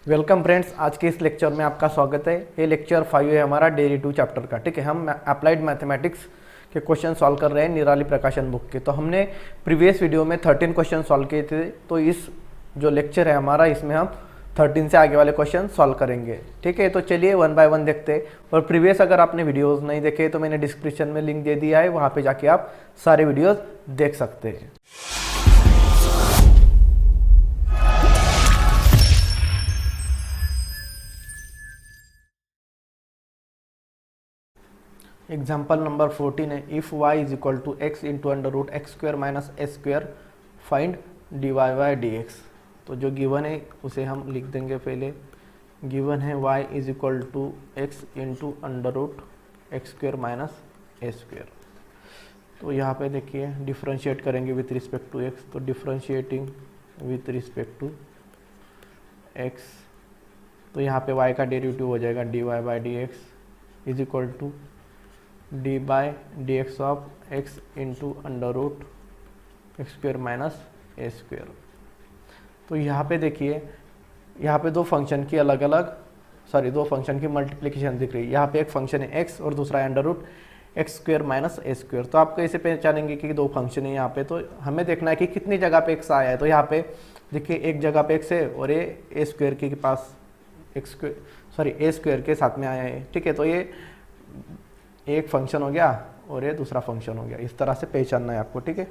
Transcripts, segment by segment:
Welcome friends, आज के इस लेक्चर में आपका स्वागत है। ये लेक्चर 5 है हमारा डेरी 2 चैप्टर का। ठीक है, हम अप्लाइड मैथमेटिक्स के क्वेश्चन सॉल्व कर रहे हैं निराली प्रकाशन बुक के। तो हमने प्रीवियस वीडियो में 13 क्वेश्चन सॉल्व किए थे, तो इस जो लेक्चर है हमारा इसमें हम 13 से आगे वाले क्वेश्चन सॉल्व करेंगे। ठीक है, तो चलिए वन बाय वन देखते हैं। और प्रीवियस अगर आपने वीडियोज़ नहीं देखे तो मैंने डिस्क्रिप्शन में लिंक दे दिया है, वहाँ पर जाके आप सारे वीडियोज़ देख सकते हैं। एग्जाम्पल नंबर 14 है, if y is equal to x into under root x square minus s square find d y by d x. तो जो गिवन है उसे हम लिख देंगे। पहले गिवन है y is equal to x into under root x square minus s square. तो यहाँ पे देखिए डिफ्रेंशिएट करेंगे विथ रिस्पेक्ट टू x, तो differentiating with respect to x, तो यहाँ पे y का डेरिवेटिव हो जाएगा d y by d x is equal to d by d x of x into under root x square minus a square. तो यहाँ पे देखिए, यहाँ पे दो फंक्शन की दो फंक्शन की मल्टीप्लिकेशन दिख रही है। यहाँ पे एक फंक्शन है एक्स और दूसरा है under root x square minus a square. तो आप कैसे पहचानेंगे कि दो फंक्शन है यहाँ पे? तो हमें देखना है कि कितनी जगह पे एक्स आया है। तो यहाँ पे देखिए एक जगह पे एक्स है और ये ए स्क्वायर के पास ए स्क्वायर के साथ में आया है। ठीक है, तो ये एक फंक्शन हो गया और ये दूसरा फंक्शन हो गया। इस तरह से पहचानना है आपको। ठीक है,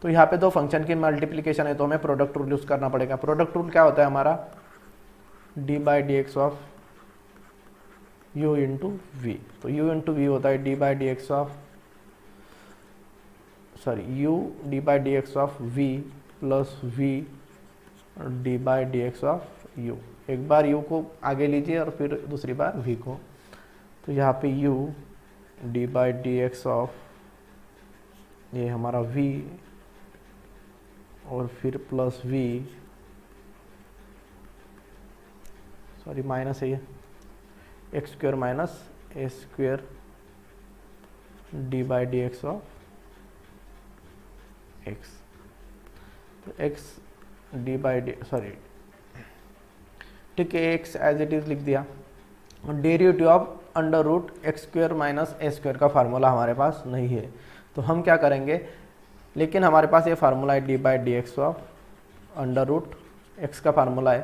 तो यहाँ पे दो फंक्शन की मल्टीप्लिकेशन है तो हमें प्रोडक्ट रूल यूज करना पड़ेगा। प्रोडक्ट रूल क्या होता है हमारा? D by d x of u into v. तो यू इंटू वी होता है d by d x of u d by d x of v plus v d by d x of u. एक बार you को आगे लीजिए और फिर दूसरी बार वी को। तो यहाँ पे you d by d x of ये हमारा v और फिर प्लस v, माइनस है ये x square minus a square d by d x of x. तो एक्स डी बाई डी ठीक है, एक्स एज इट इज लिख दिया। Derivative of under root x square minus a square का formula हमारे पास नहीं है, तो हम क्या करेंगे? लेकिन हमारे पास ये फार्मूला है d by d x of under root x का फार्मूला है।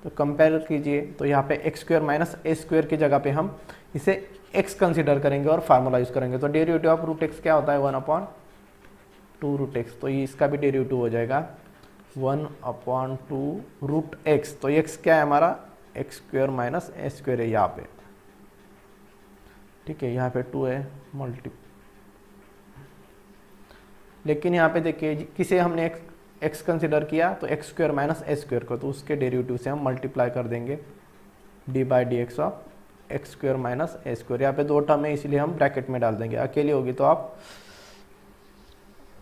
तो कंपेयर कीजिए, तो यहाँ पे x square minus a square की जगह पे हम इसे एक्स कंसिडर करेंगे और फार्मूला यूज करेंगे। तो डेरिवेटिव ऑफ रूट एक्स क्या होता है? 1/2 रूट एक्स। तो ये इसका भी डेरिवेटिव हो जाएगा 1/2 रूट एक्स। तो एक्स क्या है हमारा? X square minus a square है यहाँ पे। ठीक है, यहाँ पे 2 है लेकिन यहाँ पे देखिए किसे हमने एक्स कंसिडर किया, तो x square minus a square को, तो उसके डेरिवेटिव से हम मल्टीप्लाई कर देंगे D by d x of x square minus a square. यहाँ पे दो टर्म है इसलिए हम ब्रैकेट में डाल देंगे। अकेली होगी तो आप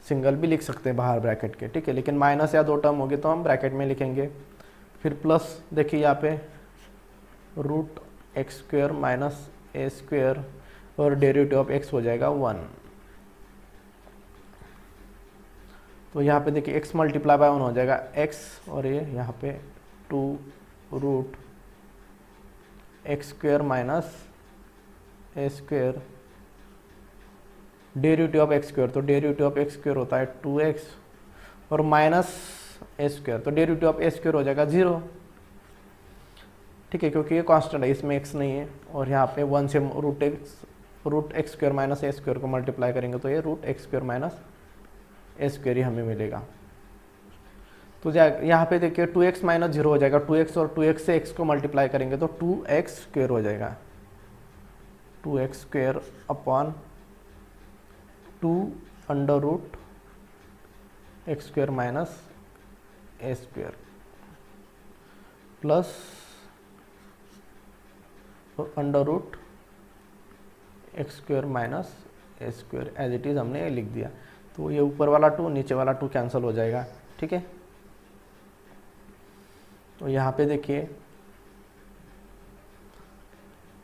सिंगल भी लिख सकते हैं बाहर ब्रैकेट के। ठीक है, लेकिन माइनस या दो टर्म होगी तो हम ब्रैकेट में लिखेंगे। फिर प्लस देखिए यहाँ पे root x square minus a square और डेरिवेटिव ऑफ एक्स हो जाएगा 1। तो यहाँ पे देखिए x मल्टीप्लाई बाय 1 हो जाएगा x, और ये यहाँ पे 2 root x square minus a square derivative of x square. तो डेरिवेटिव ऑफ एक्स स्क्वायर होता है 2x और माइनस ए स्क्वायर, तो डेरिवेटिव ऑफ ए स्क्वायर हो जाएगा 0। ठीक है, क्योंकि ये कांस्टेंट है, इसमें x नहीं है। और यहाँ पे 1 से root x square minus a square को मल्टीप्लाई करेंगे तो ये root x square minus a square ही हमें मिलेगा। तो यहाँ पे देखिए 2x माइनस 0 हो जाएगा, 2x और 2x से x को मल्टीप्लाई करेंगे तो 2x स्क्वायर हो जाएगा। 2x square upon 2 under root x square minus a square plus under root x square minus a square as it is हमने लिख दिया। तो ये ऊपर वाला 2 नीचे वाला 2 कैंसिल हो जाएगा। ठीक है, तो यहाँ पे देखिए,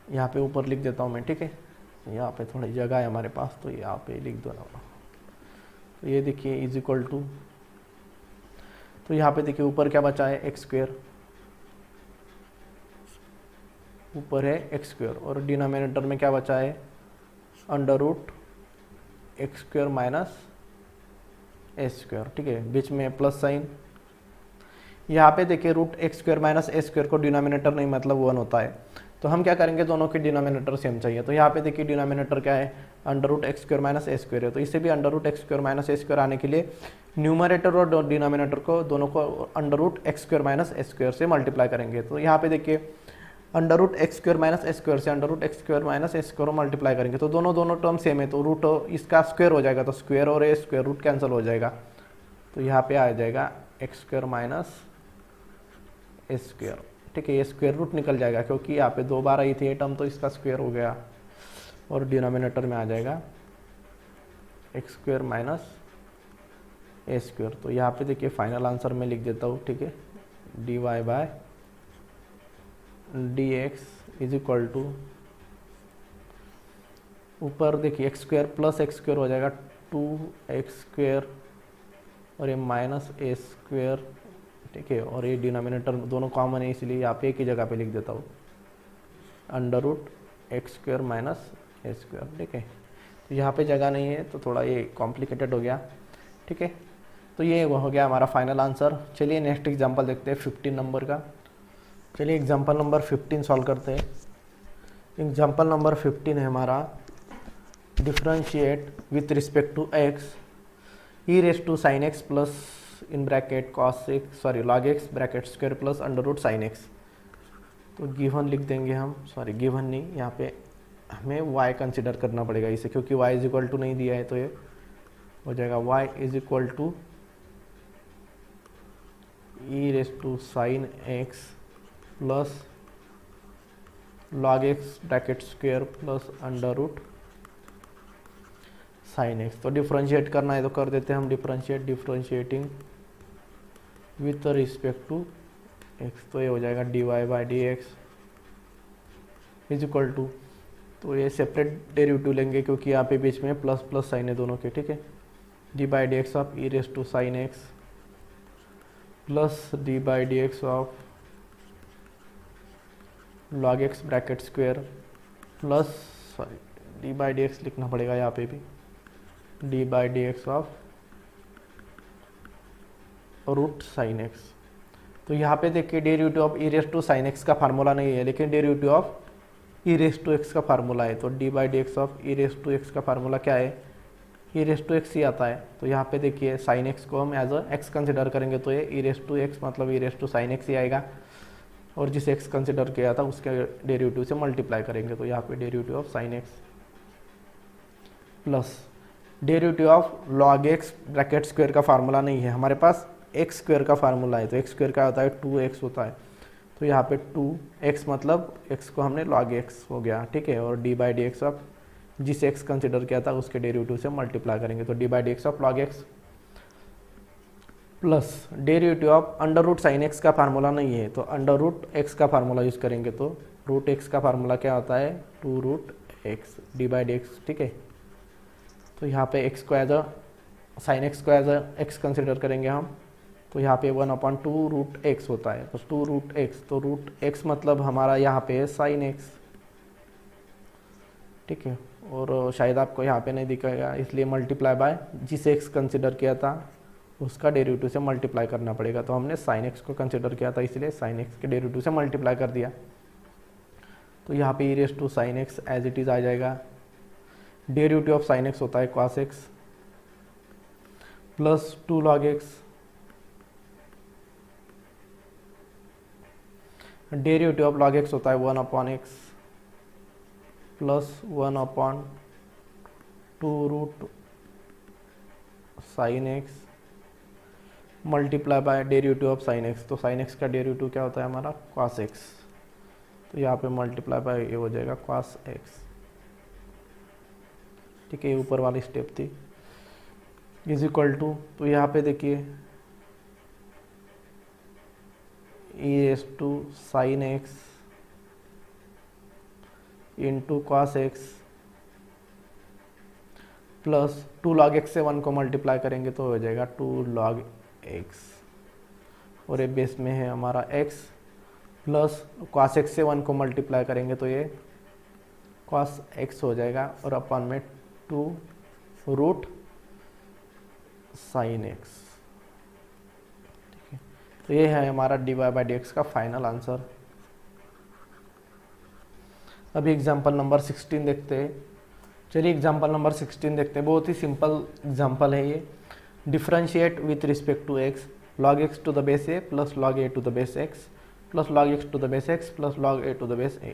यहाँ पे ऊपर लिख देता हूँ मैं। ठीक है, यहाँ पे थोड़ी जगह है हमारे पास तो यहाँ पे लिख दो ना। तो ये देखिए इज इक्वल टू, तो यहाँ पे देखिए ऊपर क्या बचा है? एक्स स्क्वायर ऊपर है एक्स स्क्वायर और डिनोमिनेटर में क्या बचा है under root x square minus s square. ठीक है, बीच में प्लस साइन। यहाँ पे देखिए root x square minus s square को डिनोमिनेटर नहीं मतलब 1 होता है, तो हम क्या करेंगे दोनों के डिनोमिनेटर सेम चाहिए। तो यहाँ पे देखिए डिनोमिनेटर क्या है under root x square minus s square है, तो इससे भी under root x square minus s square आने के लिए न्यूमरेटर और डिनोमिनेटर को दोनों को under root x square minus s square से मल्टीप्लाई करेंगे। तो यहाँ पे देखिए under root x square minus s square से under root x square minus s square multiply करेंगे तो दोनों टर्म सेम है, तो रूट इसका स्क्वायर हो जाएगा, तो स्क्वायर और ए स्क्वायर रूट कैंसिल हो जाएगा, तो यहाँ पे आ जाएगा x square minus a square. ठीक है, ये स्क्वायर रूट निकल जाएगा क्योंकि यहाँ पे 2 बार आई थी ये टर्म, तो इसका स्क्वायर हो गया और डिनोमिनेटर में आ जाएगा x square minus a square. तो यहाँ पे देखिए फाइनल आंसर में लिख देता हूँ। ठीक है, d y by d x is equal to, ऊपर देखिए x square plus x square हो जाएगा 2x स्क्वायर और ये माइनस ए स्क्वायर। ठीक है, और ये डिनोमिनेटर दोनों कॉमन है इसलिए यहाँ पे एक ही जगह पे लिख देता हूँ under root x square minus a square. ठीक है, तो यहाँ पे जगह नहीं है तो थोड़ा ये कॉम्प्लिकेटेड हो गया। ठीक है, तो ये वो हो गया हमारा फाइनल आंसर। चलिए नेक्स्ट एग्जांपल देखते हैं 15 नंबर का। चलिए एग्जांपल नंबर 15 सॉल्व करते हैं। एग्जांपल नंबर 15 है हमारा differentiate with respect to x e raise to sine x plus in bracket cos x log x bracket square plus under root sine x. तो given लिख देंगे हम, गिवन नहीं, यहाँ पे हमें y कंसिडर करना पड़ेगा इसे, क्योंकि y इज इक्वल टू नहीं दिया है, तो ये हो जाएगा y is equal to e raise to sine x plus log x bracket square plus under root sine x. तो डिफरेंशिएट करना है तो कर देते हैं हम differentiating with respect to x, तो ये हो जाएगा d y by d x is equal to, तो ये सेपरेट डेरिवेटिव लेंगे क्योंकि यहाँ पे बीच में प्लस प्लस साइन है दोनों के। ठीक है, d by d x of e raise to sine x plus d by d x of log x bracket square plus d by d x लिखना पड़ेगा यहाँ पे भी, d by d x of root sine x. तो यहाँ पे देखिए derivative of e raise to sine x का फार्मूला नहीं है, लेकिन derivative of e raise to x का फार्मूला है। तो d by d x of e raise to x का फार्मूला क्या है, ई रेस टू एक्स ही आता है। तो यहाँ पे देखिए साइन एक्स को हम एज अ एक्स कंसिडर करेंगे, तो ये ई रेस टू एक्स मतलब ई रेस टू साइन एक्स ही आएगा, और जिसे एक्स कंसिडर किया था उसके डेरिवेटिव से मल्टीप्लाई करेंगे। तो यहाँ पे derivative of sine x plus derivative of log x bracket square का फार्मूला नहीं है हमारे पास, एक्स स्क्वायर का फार्मूला है। तो एक्स स्क्वायर का होता है 2x होता है, तो यहाँ पे 2x मतलब x को हमने log x हो गया। ठीक है, और d by d x of जिस x कंसिडर किया था उसके डेरिवेटिव से मल्टीप्लाई करेंगे, तो d by d x of log x plus derivative of under root sine x का फार्मूला नहीं है, तो अंडर रूट एक्स का फार्मूला यूज़ करेंगे। तो रूट एक्स का फार्मूला क्या होता है 2 root x d by d x. ठीक है, तो यहाँ पे एक्स को एज अ साइन एक्स को एज अ एक्स कंसिडर करेंगे हम, तो यहाँ पे 1/2 रूट एक्स होता है, तो 2 रूट एक्स, तो रूट एक्स मतलब हमारा यहाँ पे है साइन एक्स। ठीक है, और शायद आपको यहाँ पे नहीं दिखेगा इसलिए मल्टीप्लाई बाय जिसे एक्स कंसिडर किया था उसका डेरिवेटिव से मल्टीप्लाई करना पड़ेगा। तो हमने साइन एक्स को कंसिडर किया था इसलिए साइन एक्स के डेरिवेटिव से मल्टीप्लाई कर दिया। तो यहाँ पे e raise to sine x as it is आ जाएगा। डेरिवेटिव ऑफ साइन एक्स होता है cos x plus 2 log x, derivative of log x होता है 1/x plus 1/2 root sine x multiply by derivative of sine x. तो sine x का derivative क्या होता है हमारा कॉस एक्स, तो यहाँ पे मल्टीप्लाई बाय ये हो जाएगा कॉस एक्स। ठीक है, ये ऊपर वाली स्टेप थी इज इक्वल टू, तो यहाँ पे देखिए e raise to sine x into cos x plus 2 log x से 1 को मल्टीप्लाई करेंगे तो हो जाएगा 2 लॉग एक्स, और ये बेस में है हमारा x प्लस cos x से 1 को मल्टीप्लाई करेंगे तो ये cos x हो जाएगा और अपन में 2 रूट साइन x। ठीक है, तो ये है हमारा dy/dx का फाइनल आंसर। अभी एग्जांपल नंबर 16 देखते हैं। चलिए एग्जांपल नंबर 16 देखते हैं। बहुत ही सिंपल एग्जांपल है ये। Differentiate with respect to x log x to the base a plus log a to the base x plus log x to the base x plus log a to the base a।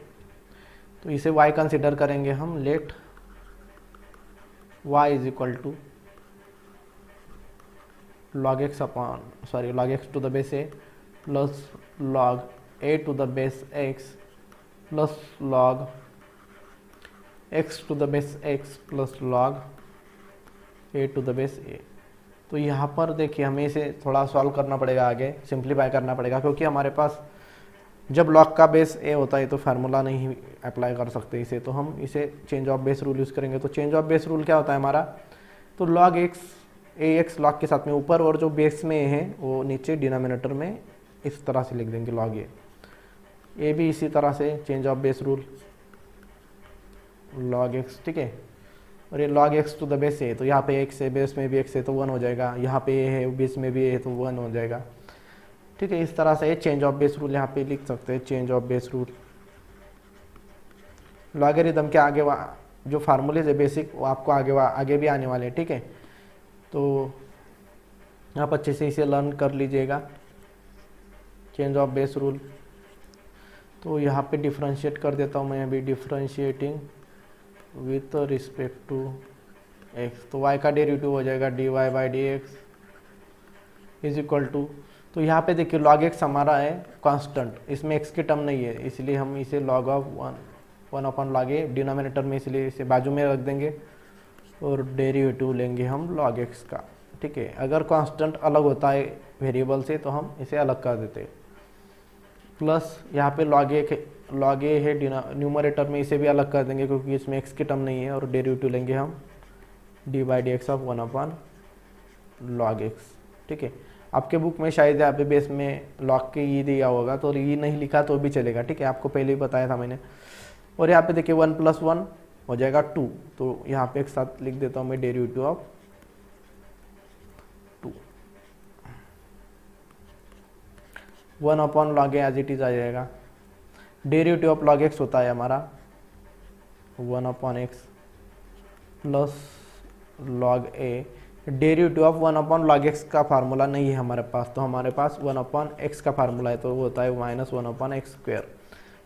तो इसे y consider करेंगे हम। Let y is equal to log x to the base a plus log a to the base x plus log x to the base x plus log a to the base a। तो यहाँ पर देखिए हमें इसे थोड़ा solve करना पड़ेगा, आगे सिंप्लीफाई करना पड़ेगा, क्योंकि हमारे पास जब log का बेस a होता है तो फार्मूला नहीं अप्लाई कर सकते इसे, तो हम इसे change of base rule use करेंगे। तो चेंज ऑफ बेस रूल क्या होता है हमारा, तो log x ax log के साथ में ऊपर और जो बेस में है वो नीचे डिनोमिनेटर में इस तरह से लिख देंगे log a भी इसी तरह से change of base rule log x। ठीक है, और ये log x to the base है, तो यहाँ पे x है, बेस में भी x है तो 1 हो जाएगा, यहाँ पे a है बेस में भी a है तो 1 हो जाएगा। ठीक है, इस तरह से ये चेंज ऑफ बेस रूल यहाँ पे लिख सकते हैं। Change of base rule logarithm के आगे जो फार्मूलेज है बेसिक वो आपको आगे भी आने वाले हैं। ठीक है, तो आप अच्छे से इसे लर्न कर लीजिएगा। चेंज ऑफ बेस रूल, तो यहाँ पे डिफ्रेंशिएट कर देता हूँ मैं अभी। Differentiating with respect to x, तो y का डेरिवेटिव हो जाएगा dy/dx इज इक्वल टू, तो यहाँ पे देखिए log x हमारा है कांस्टेंट, इसमें x की टर्म नहीं है, इसलिए हम इसे log of 1 upon log a denominator में, इसलिए इसे बाजू में रख देंगे और डेरिवेटिव लेंगे हम log x का। ठीक है, अगर कांस्टेंट अलग होता है वेरिएबल से तो हम इसे अलग कर देते हैं। प्लस यहाँ पे log a है न्यूमरेटर में, इसे भी अलग कर देंगे क्योंकि इसमें x की टर्म नहीं है, और डेरिवेटिव लेंगे हम dy/dx ऑफ 1/log x। ठीक है, आपके बुक में शायद यहाँ पे बेस में log के ये दिया होगा, तो ये नहीं लिखा तो भी चलेगा। ठीक है, आपको पहले ही बताया था मैंने। और यहाँ पे देखिए 1 + 1 हो जाएगा 2, तो यहाँ पे एक साथ लिख देता हूँ मैं derivative of 2 1/log a as it is आ जाएगा। डेरिवेटिव ऑफ log x होता है हमारा 1/x plus log a। Derivative of 1/log x का फार्मूला नहीं है हमारे पास, तो हमारे पास 1/x का फार्मूला है, तो वो होता है -1/x²।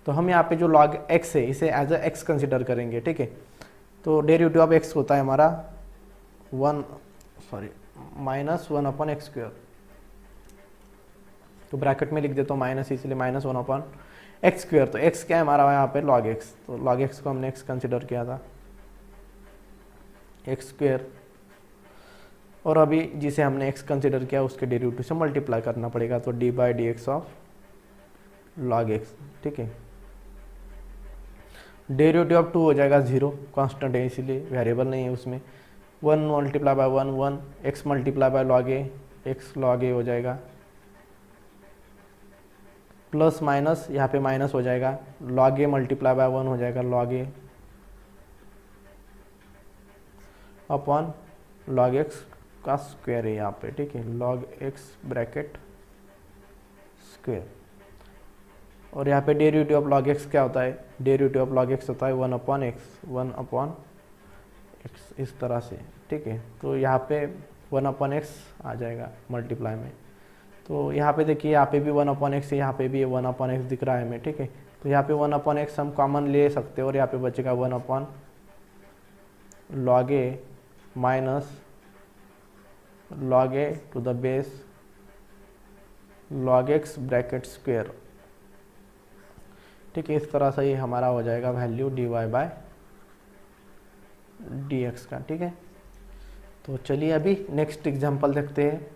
तो हम यहाँ पे जो log x है इसे एज अ x कंसिडर करेंगे। ठीक है, तो डेरिवेटिव ऑफ x होता है हमारा -1/x²। तो ब्रैकेट में लिख देता हूँ माइनस, इसलिए -1/x²। तो x क्या है हमारा यहाँ पे log x, तो log x को हमने x कंसिडर किया था x², और अभी जिसे हमने x कंसिडर किया उसके डेरिवेटिव से मल्टीप्लाई करना पड़ेगा, तो dy/dx ऑफ log x। ठीक है, डेरिवेटिव ऑफ 2 हो जाएगा 0, कांस्टेंट है इसीलिए वेरिएबल नहीं है उसमें। 1 × 1 1, x × log a, x log a हो जाएगा, प्लस माइनस यहाँ पे माइनस हो जाएगा, log a × 1 हो जाएगा log a upon log x का स्क्वायर है यहाँ पे। ठीक है, log x ब्रैकेट स्क्वायर, और यहाँ पे डेरिवेटिव ऑफ log x क्या होता है, डेरिवेटिव ऑफ log x होता है 1/x इस तरह से। ठीक है, तो यहाँ पे 1/x आ जाएगा मल्टीप्लाई में, तो यहाँ पे देखिए यहाँ पे भी 1/x है, यहाँ पे भी 1/x दिख रहा है हमें। ठीक है, तो यहाँ पे 1/x हम कॉमन ले सकते हैं, और यहाँ पे बचेगा 1/log a minus log a to the base log x bracket square. ठीक है, इस तरह से ये हमारा हो जाएगा वैल्यू dy/dx का। ठीक है, तो चलिए अभी नेक्स्ट एग्जांपल देखते हैं।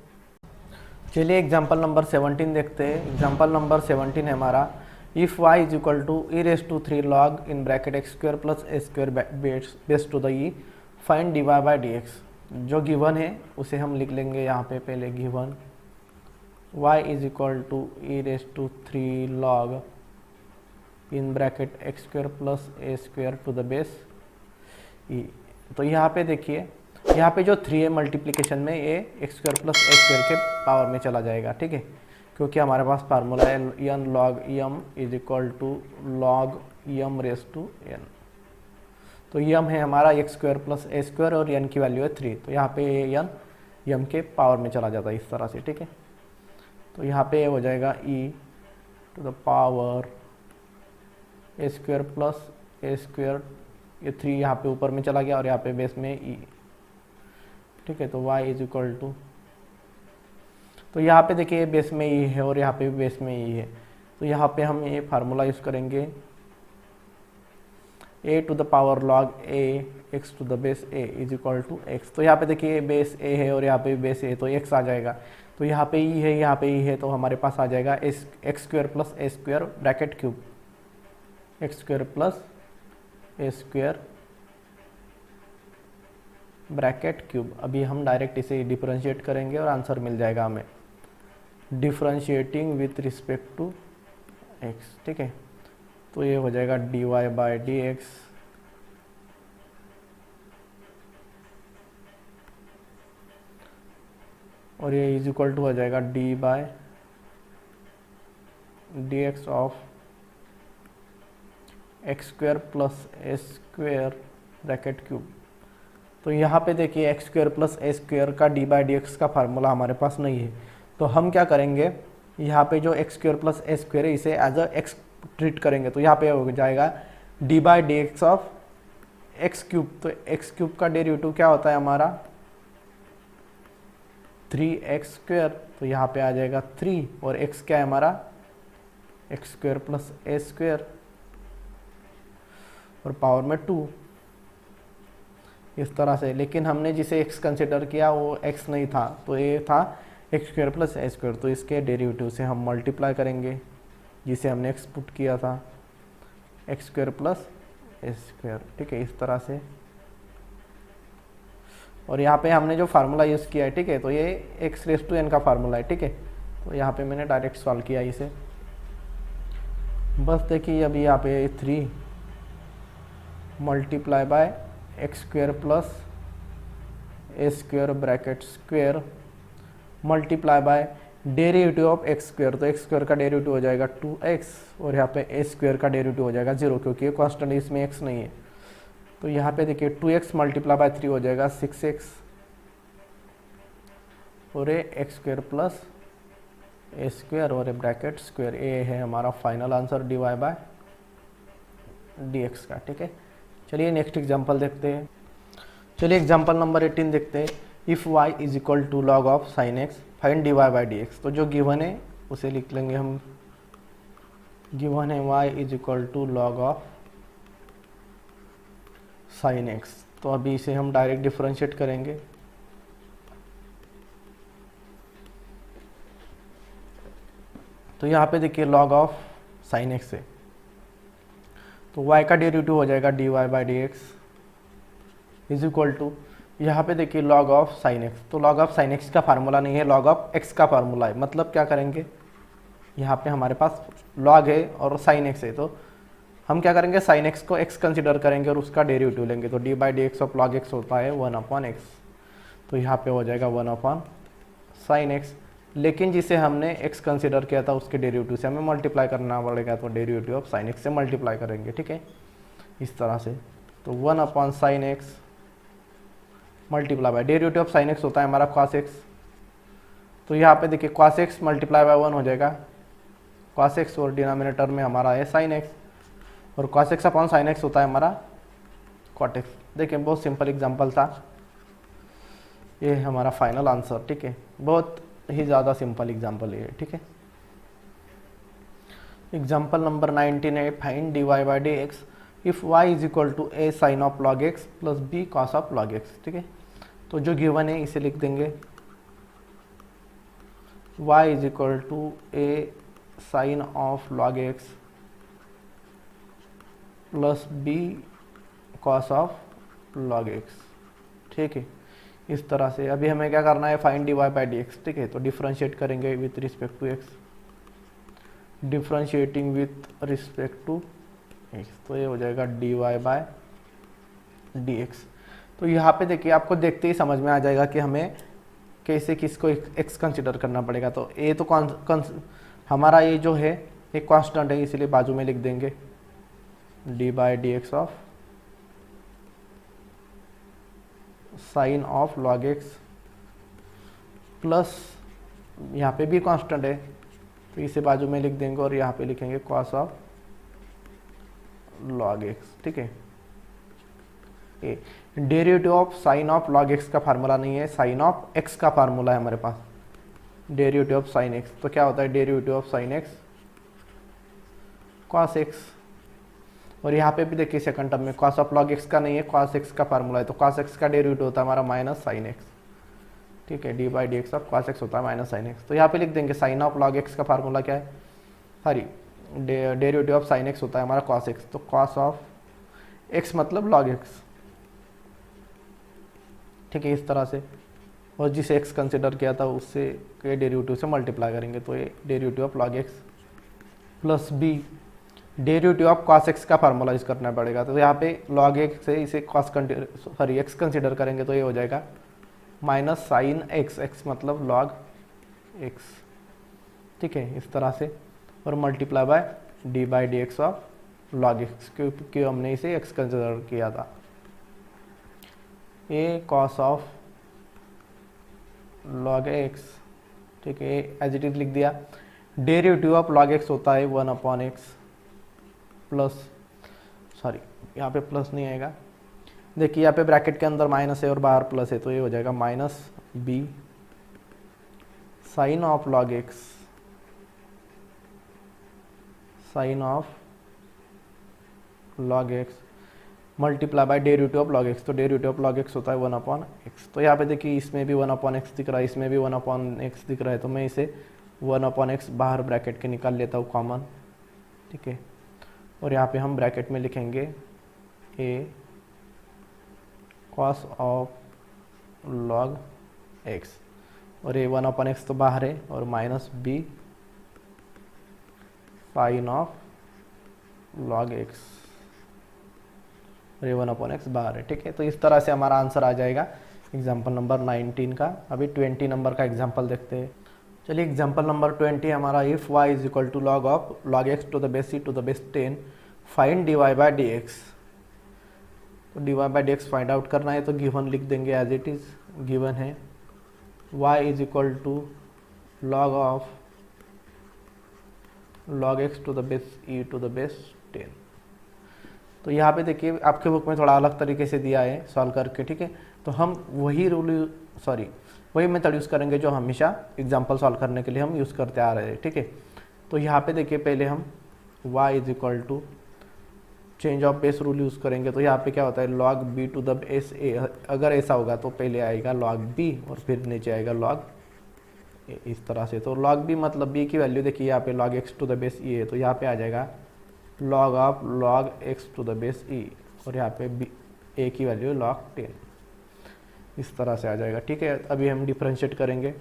चलिए एग्जांपल नंबर 17 देखते हैं। एग्जांपल नंबर 17 है हमारा, if y is equal to e⁻³ log in bracket x² plus a² base to the e, find dy/dx। जो गिवन है उसे हम लिख लेंगे यहाँ पे पहले। Given y is equal to e⁻³ log in bracket x square plus a square to the base e. तो यहाँ पे देखिए, यहाँ पे जो 3 है मल्टीप्लिकेशन में ये x square plus a square के पावर में चला जाएगा, ठीक है, क्योंकि हमारे पास फार्मूला है n log m is equal to log m raise to n. तो एम है हमारा x square plus a square और एन की वैल्यू है 3, तो यहाँ पे एन एम के पावर में चला जाता है इस तरह से, ठीक है। तो यहाँ पे हो जाएगा e to the power a square plus a square, ये 3 यहाँ पे ऊपर में चला गया और यहाँ पे बेस में ई, ठीक है। तो y इज इक्वल टू, तो यहाँ पे देखिए बेस में ई है और यहाँ पे भी बेस में ई है, तो यहाँ पे हम ये फार्मूला यूज़ करेंगे a to the power log a x to the base a is equal to x। तो यहाँ पे देखिए बेस a है और यहाँ पे भी बेस a है, तो x आ जाएगा। तो यहाँ पे e है, यहाँ पे e है, तो हमारे पास आ जाएगा x square plus a square bracket cube x square plus a square bracket cube. अभी हम डायरेक्ट इसे डिफरेंशिएट करेंगे और आंसर मिल जाएगा हमें, differentiating with respect to x, ठीक है। तो ये हो जाएगा dy बाई डी एक्स और ये इज इक्वल टू हो जाएगा d by d x of x square plus a square bracket cube. तो यहाँ पे देखिए x square plus a square का डी बाई डी एक्स का फार्मूला हमारे पास नहीं है, तो हम क्या करेंगे, यहाँ पे जो x square plus a square है इसे एज अ एक्स ट्रीट करेंगे। तो यहाँ पे हो जाएगा D by d x of x cube. तो एक्स क्यूब का डेरिवेटिव क्या होता है हमारा 3x स्क्वायर, तो यहाँ पे आ जाएगा 3 और x क्या है हमारा x square plus a square और पावर में 2 इस तरह से। लेकिन हमने जिसे x कंसिडर किया वो x नहीं था, तो ये था x square plus a square, तो इसके डेरिवेटिव से हम मल्टीप्लाई करेंगे जिसे हमने x पुट किया था x square plus a square, ठीक है, इस तरह से। और यहाँ पे हमने जो फार्मूला यूज़ किया है, ठीक है, तो ये एक्स रेस टू एन का फार्मूला है, ठीक है। तो यहाँ पे मैंने डायरेक्ट सॉल्व किया इसे, बस देखिए अभी यहाँ पे 3 multiply by x square plus a square bracket square multiply by derivative of x square. तो एक्स स्क्वायर का डेरिवेटिव हो जाएगा 2x और यहाँ पे ए स्क्वायर का डेरिवेटिव हो जाएगा 0, क्योंकि ये कॉन्स्टेंट इसमें x नहीं है। तो यहाँ पे देखिए 2x मल्टीप्लाई बाय 3 हो जाएगा 6x और ये x square plus a square और ए ब्रैकेट स्क्वायर। ए है हमारा final answer dy by dx का, ठीक है। चलिए नेक्स्ट एग्जांपल देखते हैं। चलिए एग्जांपल नंबर 18 देखते हैं। If y is equal to log of sine x find dy by dx। तो जो गिवन है उसे लिख लेंगे हम, गिवन है y is equal to log of sine x. तो अभी इसे हम डायरेक्ट डिफरेंशिएट करेंगे। तो यहाँ पे देखिए लॉग ऑफ साइन एक्स है, तो y का डेरिवेटिव हो जाएगा dy by d x is equal to, यहाँ पे देखिए लॉग ऑफ साइन एक्स। तो लॉग ऑफ साइन एक्स का फार्मूला नहीं है, लॉग ऑफ एक्स का फार्मूला है। मतलब क्या करेंगे, यहाँ पे हमारे पास लॉग है और साइन एक्स है, तो हम क्या करेंगे साइन एक्स को x कंसिडर करेंगे और उसका डेरिवेटिव लेंगे। तो d by d x of log x होता है 1/x। तो यहाँ पे हो जाएगा 1/sin x, लेकिन जिसे हमने x कंसिडर किया था उसके डेरिवेटिव से हमें मल्टीप्लाई करना पड़ेगा, तो डेरिवेटिव ऑफ साइन एक्स से मल्टीप्लाई करेंगे, ठीक है, इस तरह से। तो 1/sin x multiply by derivative of sine x होता है हमारा cos x। तो यहाँ पे देखिए cos x मल्टीप्लाई बाय 1 हो जाएगा cos x और डिनोमिनेटर में हमारा है sin x और cos x upon sin x होता है हमारा cot x। देखिए बहुत सिंपल एग्जांपल था, ये हमारा फाइनल आंसर, ठीक है, बहुत ही ज़्यादा सिंपल एग्जांपल है, ठीक है। एग्जांपल नंबर 19 है, find dy by d x if y is equal to a sine of log x plus b cos of log x, ठीक है। तो जो गिवन है इसे लिख देंगे, y is equal to a sine of log x plus b cos of log x, ठीक है, इस तरह से। अभी हमें क्या करना है, find dy by d x, ठीक है। तो डिफरेंशिएट करेंगे with respect to x, differentiating with respect to x, तो ये हो जाएगा dy/dx। तो यहाँ पे देखिए आपको देखते ही समझ में आ जाएगा कि हमें कैसे किसको x कंसिडर करना पड़ेगा। तो ये तो हमारा ये जो है एक कांस्टेंट है, इसलिए बाजू में लिख देंगे dy/dx of sine of log x plus यहाँ पे भी कांस्टेंट है तो इसे बाजू में लिख देंगे और यहाँ पे लिखेंगे cos ऑफ log x। ठीक है, ए derivative of sign of log x का फार्मूला नहीं है, साइन ऑफ x का फार्मूला है हमारे पास, डेरिवेटिव ऑफ साइन x। तो क्या होता है derivative of sign x cos x, और यहाँ पे भी देखिए सेकंड टर्म में cos ऑफ log x का नहीं है, cos x का फार्मूला है, तो cos x का डेरिवेटिव होता है हमारा माइनस साइन x। ठीक है, dy/dx ऑफ cos x होता है माइनस साइन x। तो यहाँ पे लिख देंगे साइन ऑफ log x का फार्मूला क्या है, sorry derivative of sign x होता है हमारा cos x, तो cos ऑफ x मतलब log x। ठीक है, इस तरह से, और जिसे x कंसिडर किया था उससे के डेरिवेटिव से मल्टीप्लाई करेंगे, तो ये derivative of log x plus b derivative of cos x का फार्मूला यूज करना पड़ेगा। तो यहाँ पे log x से इसे x कंसिडर करेंगे तो ये हो जाएगा माइनस साइन x, x मतलब log x। ठीक है, इस तरह से, और multiply by dy/dx of log x, क्योंकि हमने इसे x कंसिडर किया था। ए cos ऑफ log x, ठीक है, एज इट इज लिख दिया। डेरिवेटिव ऑफ log x होता है 1/x प्लस, सॉरी यहाँ पे प्लस नहीं आएगा, देखिए यहाँ पे ब्रैकेट के अंदर माइनस है और बाहर प्लस है, तो ये हो जाएगा minus b sine of log x, sine of log x multiply by derivative of log x। तो डेरिवेटिव ऑफ log x होता है 1/x। तो यहाँ पे देखिए इसमें भी 1/x दिख रहा है, इसमें भी 1/x दिख रहा है, तो मैं इसे 1/x बाहर ब्रैकेट के निकाल लेता हूँ कॉमन। ठीक है, और यहाँ पे हम ब्रैकेट में लिखेंगे a cos of log x, और ये 1/x तो बाहर है, और minus b sine of log x, और ये 1/x बाहर है। ठीक है, तो इस तरह से हमारा आंसर आ जाएगा एग्जाम्पल नंबर 19 का। अभी 20 नंबर का एग्जाम्पल देखते हैं। चलिए एग्जाम्पल नंबर 20 हमारा, if y is equal to log of log x to the base c to the base 10 find dy/dx। तो dy/dx फाइंड आउट करना है, तो गिवन लिख देंगे एज इट इज, गिवन है y is equal to log of log x to the base e to the base 10। तो यहाँ पे देखिए आपके बुक में थोड़ा अलग तरीके से दिया है सॉल्व करके। ठीक है, तो हम वही मेथड यूज़ करेंगे जो हमेशा एग्जाम्पल सॉल्व करने के लिए हम यूज़ करते आ रहे हैं। ठीक है, तो यहाँ पे देखिए पहले हम y is equal to change of base rule use करेंगे। तो यहाँ पे क्या होता है log b to the base a, अगर ऐसा होगा तो पहले आएगा log b और फिर नीचे आएगा log a, इस तरह से। तो log b मतलब b की वैल्यू देखिए यहाँ पे log x to the base e है, तो यहाँ पे आ जाएगा log of log x to the base e, और यहाँ पे a की वैल्यू log 10, इस तरह से आ जाएगा। ठीक है, अभी हम डिफ्रेंशिएट करेंगे,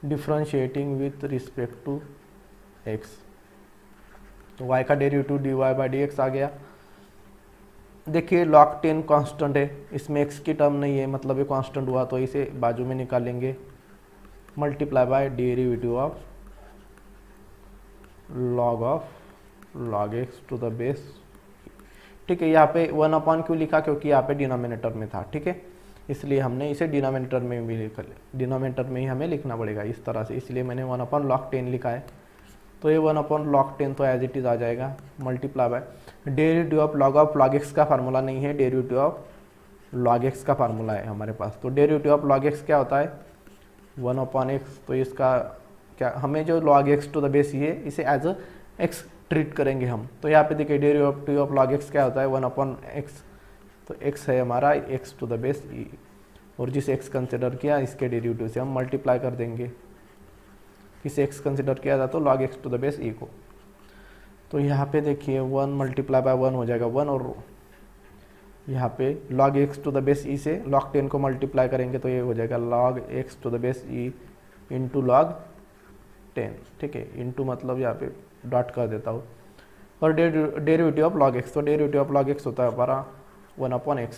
differentiating with respect to x। तो y का डेरिवेटिव dy/dx आ गया। देखिए log 10 कांस्टेंट है, इसमें x की टर्म नहीं है, मतलब ये कांस्टेंट हुआ, तो इसे बाजू में निकालेंगे, multiply by derivative of log of log x to the base. ठीक है, यहाँ पे 1 क्यों लिखा, क्योंकि यहाँ पे डिनोमिनेटर में था। ठीक है, इसलिए हमने इसे डिनोमिनेटर में भी लिखा, डिनोमिनेटर में ही हमें लिखना पड़ेगा इस तरह से, इसलिए मैंने 1/log 10 लिखा है। तो ये 1/log 10 तो एज इट इज़ आ जाएगा, multiply by derivative of log x का फार्मूला नहीं है, डेरिवेटिव ऑफ log x का फार्मूला है हमारे पास। तो डेरिवेटिव ऑफ log x क्या होता है 1/x, तो इसका क्या, हमें जो log x to the base ये इसे एज अ x ट्रीट करेंगे हम। तो यहाँ पे देखिए डेरिवेटिव ऑफ log x क्या होता है 1/x, तो x है हमारा x to the base e, और जिसे x कंसिडर किया इसके डेरिवेटिव से हम मल्टीप्लाई कर देंगे, किसे x कंसिडर किया था तो log x to the base e को। तो यहाँ पे देखिए 1 मल्टीप्लाई बाय 1 हो जाएगा 1, और यहाँ पे log x to the base e से log 10 को मल्टीप्लाई करेंगे तो ये हो जाएगा log x to the base e into log 10। ठीक है, इंटू मतलब यहाँ पे डॉट कर देता हूँ, और डेरिवेटिव ऑफ लॉग एक्स, तो डेरिवेटिव ऑफ लॉग एक्स होता है हमारा 1/x,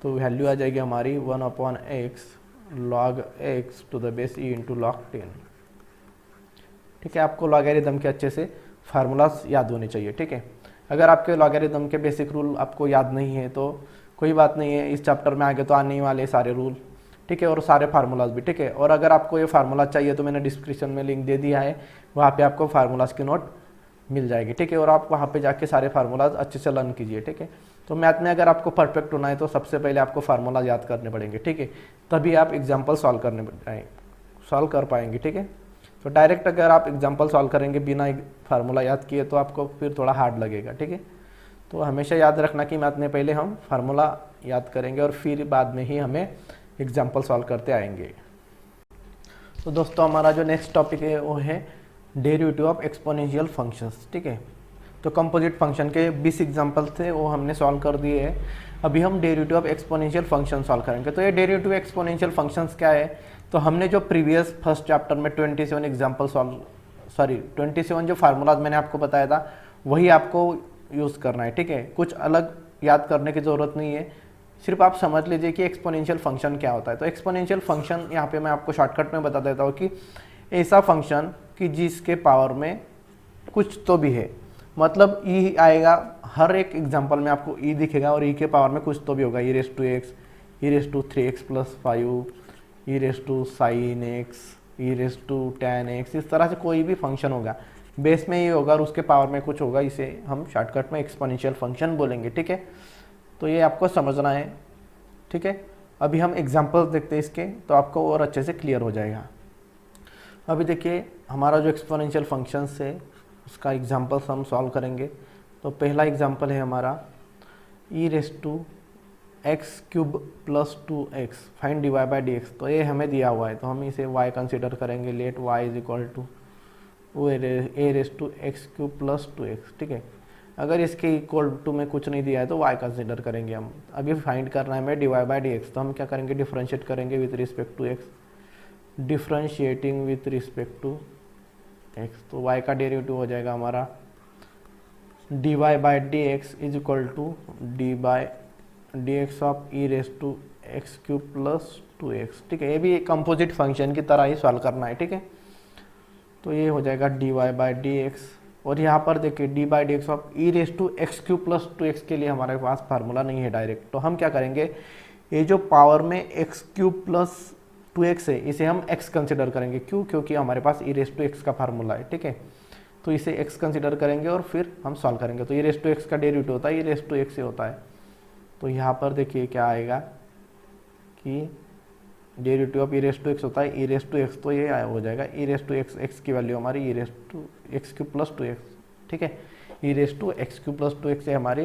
तो वैल्यू आ जाएगी हमारी 1/x log x to the base e into log 10। ठीक है, आपको लॉगरिदम के अच्छे से फार्मूलाज याद होने चाहिए। ठीक है, अगर आपके लॉगरिदम के बेसिक रूल आपको याद नहीं है तो कोई बात नहीं है, इस चैप्टर में आगे तो आने ही वाले सारे रूल। ठीक है, और सारे फार्मूलाज भी। ठीक है, और अगर आपको ये फार्मूला चाहिए तो मैंने डिस्क्रिप्शन में लिंक दे दिया है, वहाँ पे आपको फार्मूलाज की नोट मिल जाएगी। ठीक है, और आप वहाँ पे जाके सारे फार्मूलाज अच्छे से लर्न कीजिए। ठीक है, तो मैथ में अगर आपको परफेक्ट होना है तो सबसे पहले आपको फार्मूला याद करने पड़ेंगे। ठीक है, तभी आप एग्जाम्पल सॉल्व कर पाएंगे। ठीक है, तो डायरेक्ट अगर आप एग्जाम्पल सॉल्व करेंगे बिना फार्मूला याद किए तो आपको फिर थोड़ा हार्ड लगेगा। ठीक है, तो हमेशा याद रखना कि मैथ में पहले हम फार्मूला याद करेंगे और फिर बाद में ही हमें एग्जाम्पल सॉल्व करते आएंगे। तो दोस्तों हमारा जो नेक्स्ट टॉपिक है वो है डेरिवेटिव ऑफ एक्सपोनेंशियल फंक्शंस। ठीक है, तो कंपोजिट फंक्शन के 20 एग्जाम्पल थे वो हमने सॉल्व कर दिए हैं। अभी हम derivative of exponential function solve करेंगे। तो ये डेरिवेटिव एक्सपोनेंशियल फंक्शंस क्या है, तो हमने जो प्रीवियस फर्स्ट चैप्टर में 27 एग्जाम्पल 27 जो फार्मूलाज मैंने आपको बताया था वही आपको यूज़ करना है। ठीक है, कुछ अलग याद करने की ज़रूरत नहीं है, सिर्फ आप समझ लीजिए कि एक्सपोनेंशियल फंक्शन क्या होता है। तो एक्सपोनेंशियल फंक्शन यहाँ पे मैं आपको शॉर्टकट में बता देता हूँ कि ऐसा फंक्शन कि जिसके पावर में कुछ तो भी है, मतलब ई आएगा, हर एक एग्जांपल में आपको ई दिखेगा और ई के पावर में कुछ तो भी होगा, e raise to x, e raise to 3x + 5, e raise to sine x, e raise to tan x, इस तरह से कोई भी फंक्शन होगा, बेस में ये होगा और उसके पावर में कुछ होगा, इसे हम शॉर्टकट में एक्सपोनेंशियल फंक्शन बोलेंगे। ठीक है, तो ये आपको समझना है। ठीक है, अभी हम एग्जाम्पल्स देखते हैं इसके, तो आपको और अच्छे से क्लियर हो जाएगा। अभी देखिए हमारा जो एक्सपोनेंशियल फंक्शंस है उसका एग्जाम्पल्स हम सॉल्व करेंगे। तो पहला एग्जाम्पल है हमारा ई raise to x³ + 2x find dy/dx। तो ये हमें दिया हुआ है तो हम इसे y कंसिडर करेंगे। Let y = a raise to x³ + 2x। ठीक है, अगर इसके इक्वल टू में कुछ नहीं दिया है तो y कंसिडर करेंगे हम। अभी फाइंड करना है हमें dy/dx, तो हम क्या करेंगे, डिफरेंशिएट करेंगे with respect to x, differentiating with respect to x, तो y का डेरिवेटिव हो जाएगा हमारा dy/dx = dy/dx of e raise to x³ + 2x। ठीक है, ये भी कंपोजिट फंक्शन की तरह ही सॉल्व करना है। ठीक है, तो ये हो जाएगा dy/dx, और यहाँ पर देखिए dy/dx of e raise to x³ + 2x के लिए हमारे पास फार्मूला नहीं है डायरेक्ट, तो हम क्या करेंगे, ये जो पावर में x³ + 2x है इसे हम x कंसिडर करेंगे। क्यों, क्योंकि हमारे पास e रेस टू x का फार्मूला है। ठीक है, तो इसे x कंसिडर करेंगे और फिर हम सॉल्व करेंगे। तो e रेस टू x का डेरिवेटिव होता है e रेस टू x से होता है, तो यहाँ पर देखिए क्या आएगा कि derivative of e raise to x होता है e रेस टू x, तो ये हो जाएगा e रेस टू x की वैल्यू हमारी e raise to x³ + 2x। ठीक है, e raise to x³ + 2x से हमारी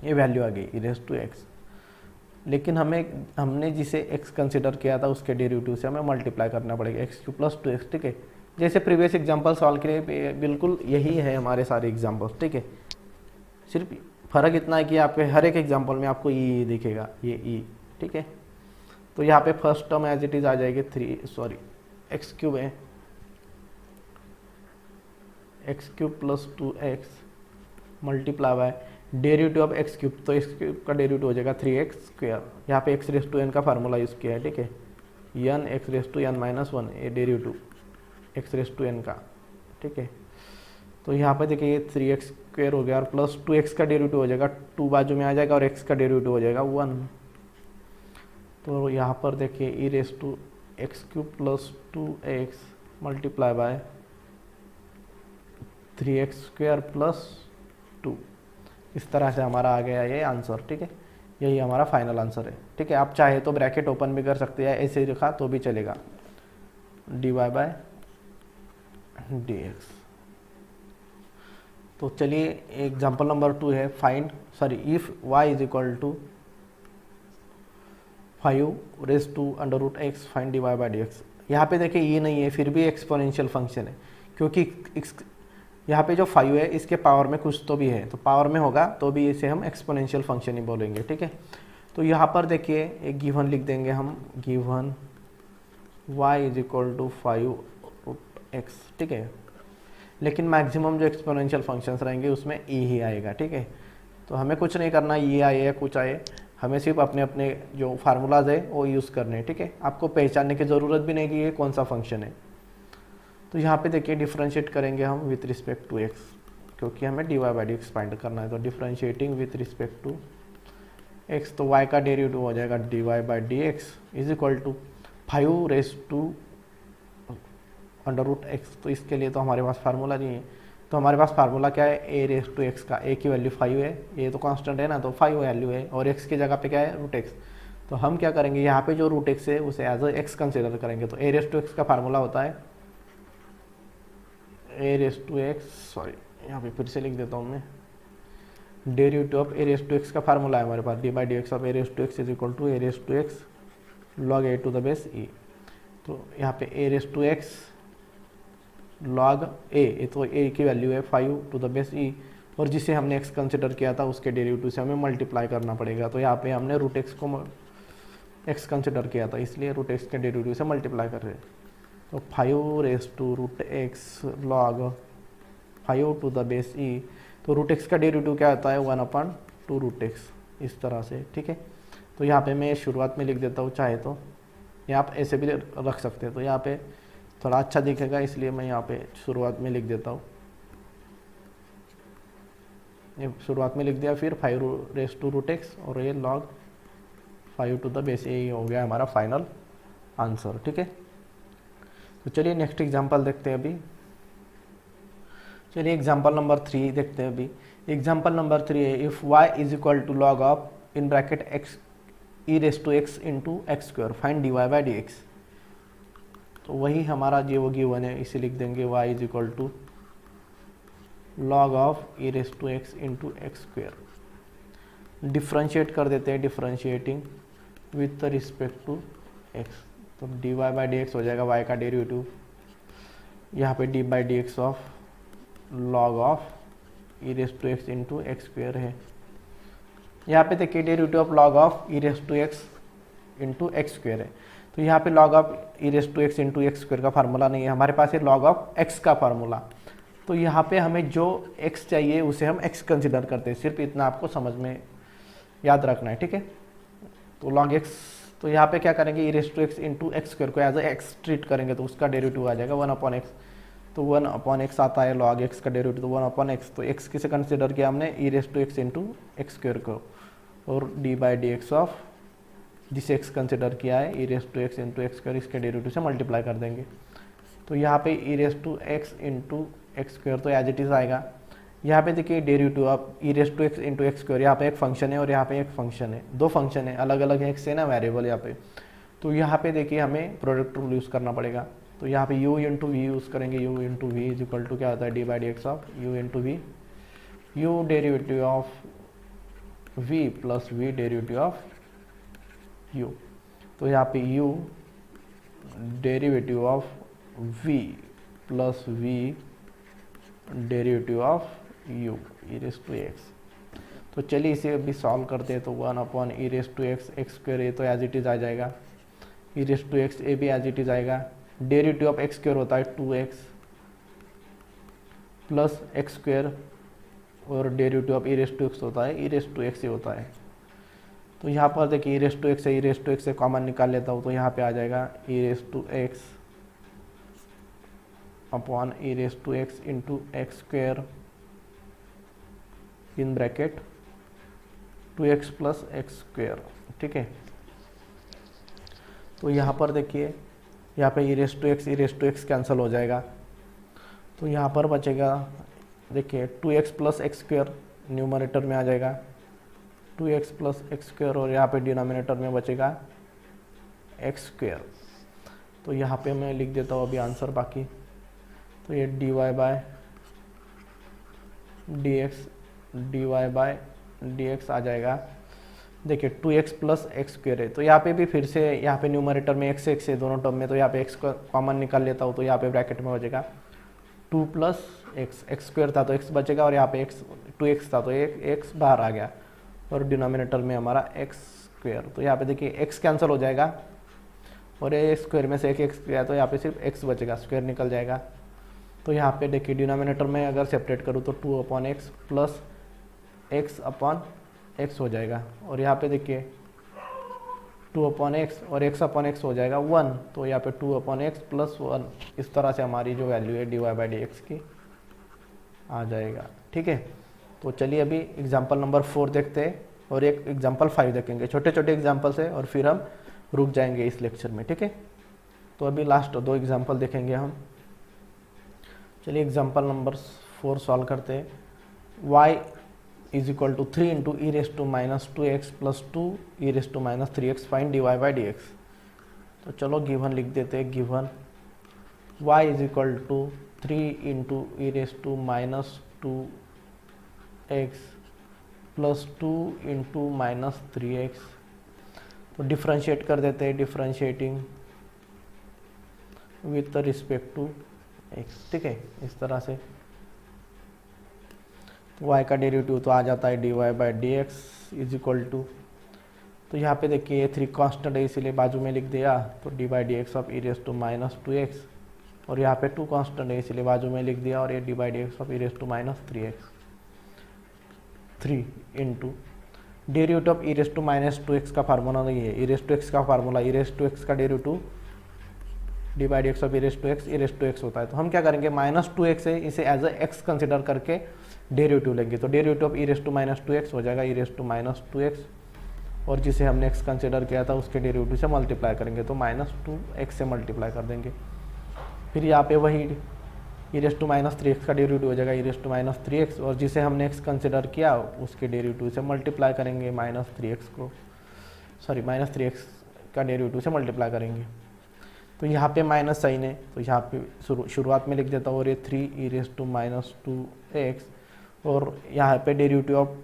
ये वैल्यू आ गई e रेस टू x, लेकिन हमने जिसे x कंसिडर किया था उसके डेरिवेटिव से हमें मल्टीप्लाई करना पड़ेगा x³ + 2x। ठीक है, जैसे प्रीवियस एग्जांपल सॉल्व किए बिल्कुल यही है हमारे सारे एग्जांपल्स। ठीक है, सिर्फ फ़र्क इतना है कि आपके हर एक एग्जांपल में आपको ई दिखेगा, ये ई। ठीक है, तो यहाँ पे first term as it is आ जाएगी x³ है x³ + 2x multiply by derivative of x³, तो x³ का डेरिवेटिव हो जाएगा 3x²। यहाँ पे x रेस टू n का फार्मूला यूज़ किया है। ठीक है, n x raise to n - 1 ये derivative x raise to n का। ठीक है, तो यहाँ पे देखिए ये 3x² हो गया और प्लस 2x का डेरिवेटिव हो जाएगा, 2 बाजू में आ जाएगा और x का डेरिवेटिव हो जाएगा 1। तो यहाँ पर देखिए e raise to x³ + 2x multiply by 3x² + 2, इस तरह से हमारा आ गया ये आंसर। ठीक है, यही हमारा फाइनल आंसर है। ठीक है, आप चाहे तो ब्रैकेट ओपन भी कर सकते हैं, ऐसे लिखा तो भी चलेगा dy/dx। तो चलिए एग्जांपल नंबर 2 है if y = 5 raise to √x find dy/dx। यहाँ पे देखिए ये नहीं है फिर भी एक्सपोनेंशियल फंक्शन है, क्योंकि यहाँ पे जो 5 है इसके पावर में कुछ तो भी है, तो पावर में होगा तो भी इसे हम एक्सपोनेंशियल फंक्शन ही बोलेंगे। ठीक है, तो यहाँ पर देखिए एक गिवन लिख देंगे हम, गिवन y = 5 √x। ठीक है, लेकिन मैक्सिमम जो एक्सपोनेंशियल फंक्शंस रहेंगे उसमें ई ही आएगा, ठीक है। तो हमें कुछ नहीं करना, ये आए या कुछ आए, हमें सिर्फ अपने अपने जो फार्मूलाज है वो यूज़ करने हैं, ठीक है। आपको पहचानने की ज़रूरत भी नहीं कि ये कौन सा फंक्शन है। तो यहाँ पे देखिए डिफ्रेंशिएट करेंगे हम विथ रिस्पेक्ट टू एक्स, क्योंकि हमें d y by d x find करना है। तो differentiating with respect to x, तो y का डेरिवेटिव हो जाएगा d y by d x is equal to 5 raise to under root x. तो इसके लिए तो हमारे पास फार्मूला नहीं है, तो हमारे पास फार्मूला क्या है, ए रेस टू एक्स का। ए की वैल्यू 5 है, ये तो कांस्टेंट है ना, तो 5 वैल्यू है, और एक्स की जगह पे क्या है, रूट एक्स। तो हम क्या करेंगे, यहाँ पे जो रूट एक्स है उसे एज अ एक्स कंसिडर करेंगे। तो ए रेस टू एक्स का फार्मूला होता है a raise to x, sorry यहाँ पे फिर से लिख देता हूँ मैं, derivative of a raise to x का फार्मूला है हमारे पास, d by d x of a raise to x is equal to a raise to x log a to the base e. तो यहाँ पे a raise to x log a, तो a की value है 5 to the base ई, और जिसे हमने x consider किया था उसके डेरिवेटिव से हमें मल्टीप्लाई करना पड़ेगा। तो यहाँ पे हमने रूट एक्स को एक्स कंसिडर किया था, इसलिए रूट एक्स के डेरिवेटिव से मल्टीप्लाई कर रहे हैं। तो 5 raise to root x log 5 to the base e. तो रूट एक्स का डेरिवेटिव क्या होता है, 1/2 रूट एक्स, इस तरह से, ठीक है। तो यहाँ पे मैं शुरुआत में लिख देता हूँ, चाहे तो यहाँ आप ऐसे भी रख सकते हैं। तो यहाँ पे थोड़ा अच्छा दिखेगा, इसलिए मैं यहाँ पे शुरुआत में लिख देता हूँ, ये शुरुआत में लिख दिया, फिर 5 रेस टू रूट एक्स और ये लॉग 5 टू द बेस, यही हो गया हमारा फाइनल आंसर, ठीक है। तो चलिए नेक्स्ट एग्जांपल देखते हैं अभी। चलिए एग्जांपल नंबर 3 देखते हैं अभी। एग्जांपल नंबर 3 है, if y is equal to log of in bracket x e raise to x into x square, find d y by d x. तो वही हमारा जो वो गिवन है, इसे लिख देंगे y is equal to log of e raise to x into x square. Differentiate कर देते हैं, differentiating with respect to x. तो d y by d x हो जाएगा y का डेरिवेटिव, यहाँ पे d by d x of log of e raise to x into x square है। यहाँ पे देखिए derivative of log of e raise to x into x square है। तो यहाँ पे log of e raise to x into x square का formula नहीं है, हमारे पास है लॉग ऑफ एक्स का फार्मूला। तो यहाँ पे हमें जो एक्स चाहिए उसे हम एक्स कंसिडर करते हैं, सिर्फ इतना आपको समझ में याद रखना है, ठीक है। तो लॉग एक्स, तो यहाँ पे क्या करेंगे, e raise to x into x square को एज एक्स ट्रीट करेंगे, तो उसका डेरिवेटिव आ जाएगा 1/x। तो 1/x आता है लॉग एक्स का डेरिवेटिव, तो 1/x। तो एक्स किसे कंसिडर किया हमने, e raise to x into x square को, और d by d x of जिसे एक्स कंसिडर किया है e raise to x into x square, इसके डेरिवेटिव से मल्टीप्लाई कर देंगे। तो यहाँ पे e raise to x into x square तो एज इट इज़ आएगा। यहाँ पे देखिए derivative of e raise to x into x square, यहाँ पे एक फंक्शन है और यहाँ पे एक फंक्शन है, दो फंक्शन है अलग अलग, एक्स है ना वेरिएबल यहाँ पे। तो यहाँ पे देखिए हमें प्रोडक्ट रूल यूज़ करना पड़ेगा। तो यहाँ पे u इंटू वी यूज़ करेंगे, u into v is equal to क्या होता है, d by d x of u into v, u derivative of v plus v derivative of u। तो यहाँ पे u derivative of v plus v derivative of u e raise to x. तो चलिए इसे अभी सॉल्व करते हैं। तो 1 e raise to x x square, ये तो एज इट इज़ आ जाएगा, e raise to x a भी एज इट इज़ आएगा। डेरिवेटिव ऑफ एक्स स्क्वायर होता है 2x प्लस एक्स स्क्वायर, और derivative of e raise to x होता है ई रेस टू एक्स ही होता है। तो यहाँ पर देखिए ई रेस टू एक्स है, ई रेस टू एक्स से कॉमन निकाल लेता हूँ, तो यहाँ पे आ जाएगा e raise to x upon e raise to x into x square in bracket 2x plus x square, ठीक है। तो यहाँ पर देखिए, यहाँ पे e raise to x cancel हो जाएगा, तो यहाँ पर बचेगा देखिए 2x plus x square numerator में आ जाएगा 2x प्लस एक्स स्क्वायर, और यहाँ पे डिनोमिनेटर में बचेगा एक्स स्क्वायर। तो यहाँ पे मैं लिख देता हूँ अभी आंसर बाकी। तो ये d y by d y by d x आ जाएगा। देखिए 2x प्लस एक्स स्क्वायर है, तो यहाँ पे भी फिर से यहाँ पे न्यूमरेटर में x है दोनों टर्म में, तो यहाँ पे x को कॉमन निकाल लेता हूँ, तो यहाँ पे ब्रैकेट में बचेगा 2 प्लस एक्स स्क्वायर था तो x बचेगा, और यहाँ पे 2x था तो x बाहर आ गया, और डिनोमिनेटर में हमारा एक्स स्क्वायर। तो यहाँ पे देखिए x कैंसिल हो जाएगा, और ये स्क्वायर में से एक x गया तो यहाँ पे सिर्फ x बचेगा, स्क्वायर निकल जाएगा। तो यहाँ पे देखिए डिनोमिनेटर में अगर सेपरेट करूँ तो 2/x प्लस x/x हो जाएगा, और यहाँ पे देखिए 2/x और x/x हो जाएगा 1, तो यहाँ पे 2/x प्लस 1, इस तरह से हमारी जो वैल्यू है dy/dx की आ जाएगा। ठीक है, तो चलिए अभी एग्जाम्पल नंबर 4 देखते हैं और एक एग्जाम्पल 5 देखेंगे, छोटे छोटे एग्जाम्पल से, और फिर हम रुक जाएंगे इस लेक्चर में। ठीक है, तो अभी लास्ट 2 एग्जाम्पल देखेंगे हम। चलिए एग्जाम्पल नंबर 4 सॉल्व करते हैं। y = 3 × e⁻² plus 2 e⁻³ find dy/dx। तो चलो गिवन लिख देते हैं। Given y = 3 × e⁻² plus 2 × -3x। तो डिफ्रेंशिएट कर देते हैं, differentiating with respect to x। ठीक है, इस तरह से तो y का डेरिवेटिव तो आ जाता है dy/dx = तो यहाँ पे देखिए ये 3 कांस्टेंट है इसीलिए बाजू में लिख दिया, तो dy/dx ऑफ e⁻²x, और यहाँ पे 2 कांस्टेंट है इसीलिए बाजू में लिख दिया, और ये dy/dx of e⁻3x। 3 into derivative of e⁻²x का फार्मूला नहीं है, e⁻x का फार्मूला, e⁻x का डेरिवेटिव dy/dx ऑफ e⁻x होता है। तो हम क्या करेंगे, -2x है, इसे एज अ x कंसिडर करके डेरिवेटिव लेंगे, तो डेरिवेटिव ऑफ e⁻²x हो जाएगा e⁻²x, और जिसे हमने x कंसिडर किया था उसके डेरिवेटिव से मल्टीप्लाई करेंगे, तो -2x से मल्टीप्लाई कर देंगे। फिर यहाँ पे वही e⁻3x का डेरिवेटिव हो जाएगा e⁻3x, और जिसे हमने x कंसिडर किया उसके डेरिवेटिव से मल्टीप्लाई करेंगे, -3x का डेरिवेटिव से मल्टीप्लाई करेंगे। तो यहाँ पे माइनस साइन है, तो यहाँ पे शुरुआत में लिख देता हूँ, और ये 3e⁻²x, और यहाँ पे डेरिवेटिव ऑफ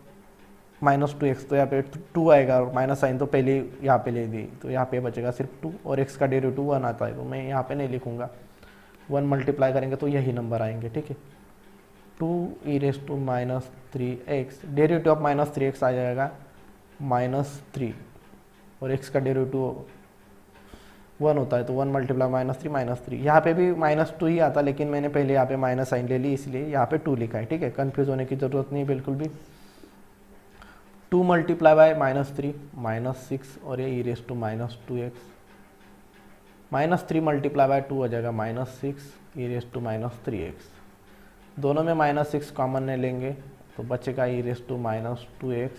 -2x, तो यहाँ पे 2 आएगा, और माइनस साइन तो पहले यहाँ पे ले दी, तो यहाँ पे बचेगा सिर्फ 2, और x का डेरिवेटिव 1 आता है, तो मैं यहाँ पे नहीं लिखूँगा, 1 मल्टीप्लाई करेंगे तो यही नंबर आएंगे। ठीक है, 2e⁻3x, डेरिवेटिव ऑफ -3x आ जाएगा -3, और x का डेरिवेटिव 1 होता है, तो 1 मल्टीप्लाई -3 यहाँ पे भी -2 ही आता, लेकिन मैंने पहले यहाँ पे माइनस साइन ले ली, इसलिए यहाँ पे 2 लिखा है। ठीक है, कंफ्यूज होने की ज़रूरत नहीं बिल्कुल भी। 2 मल्टीप्लाई बाय -3 -6, और ये e⁻²x, -3 मल्टीप्लाई बाय 2 हो जाएगा -6 e⁻3x। दोनों में -6 कॉमन ले लेंगे तो बचेगा e⁻²x,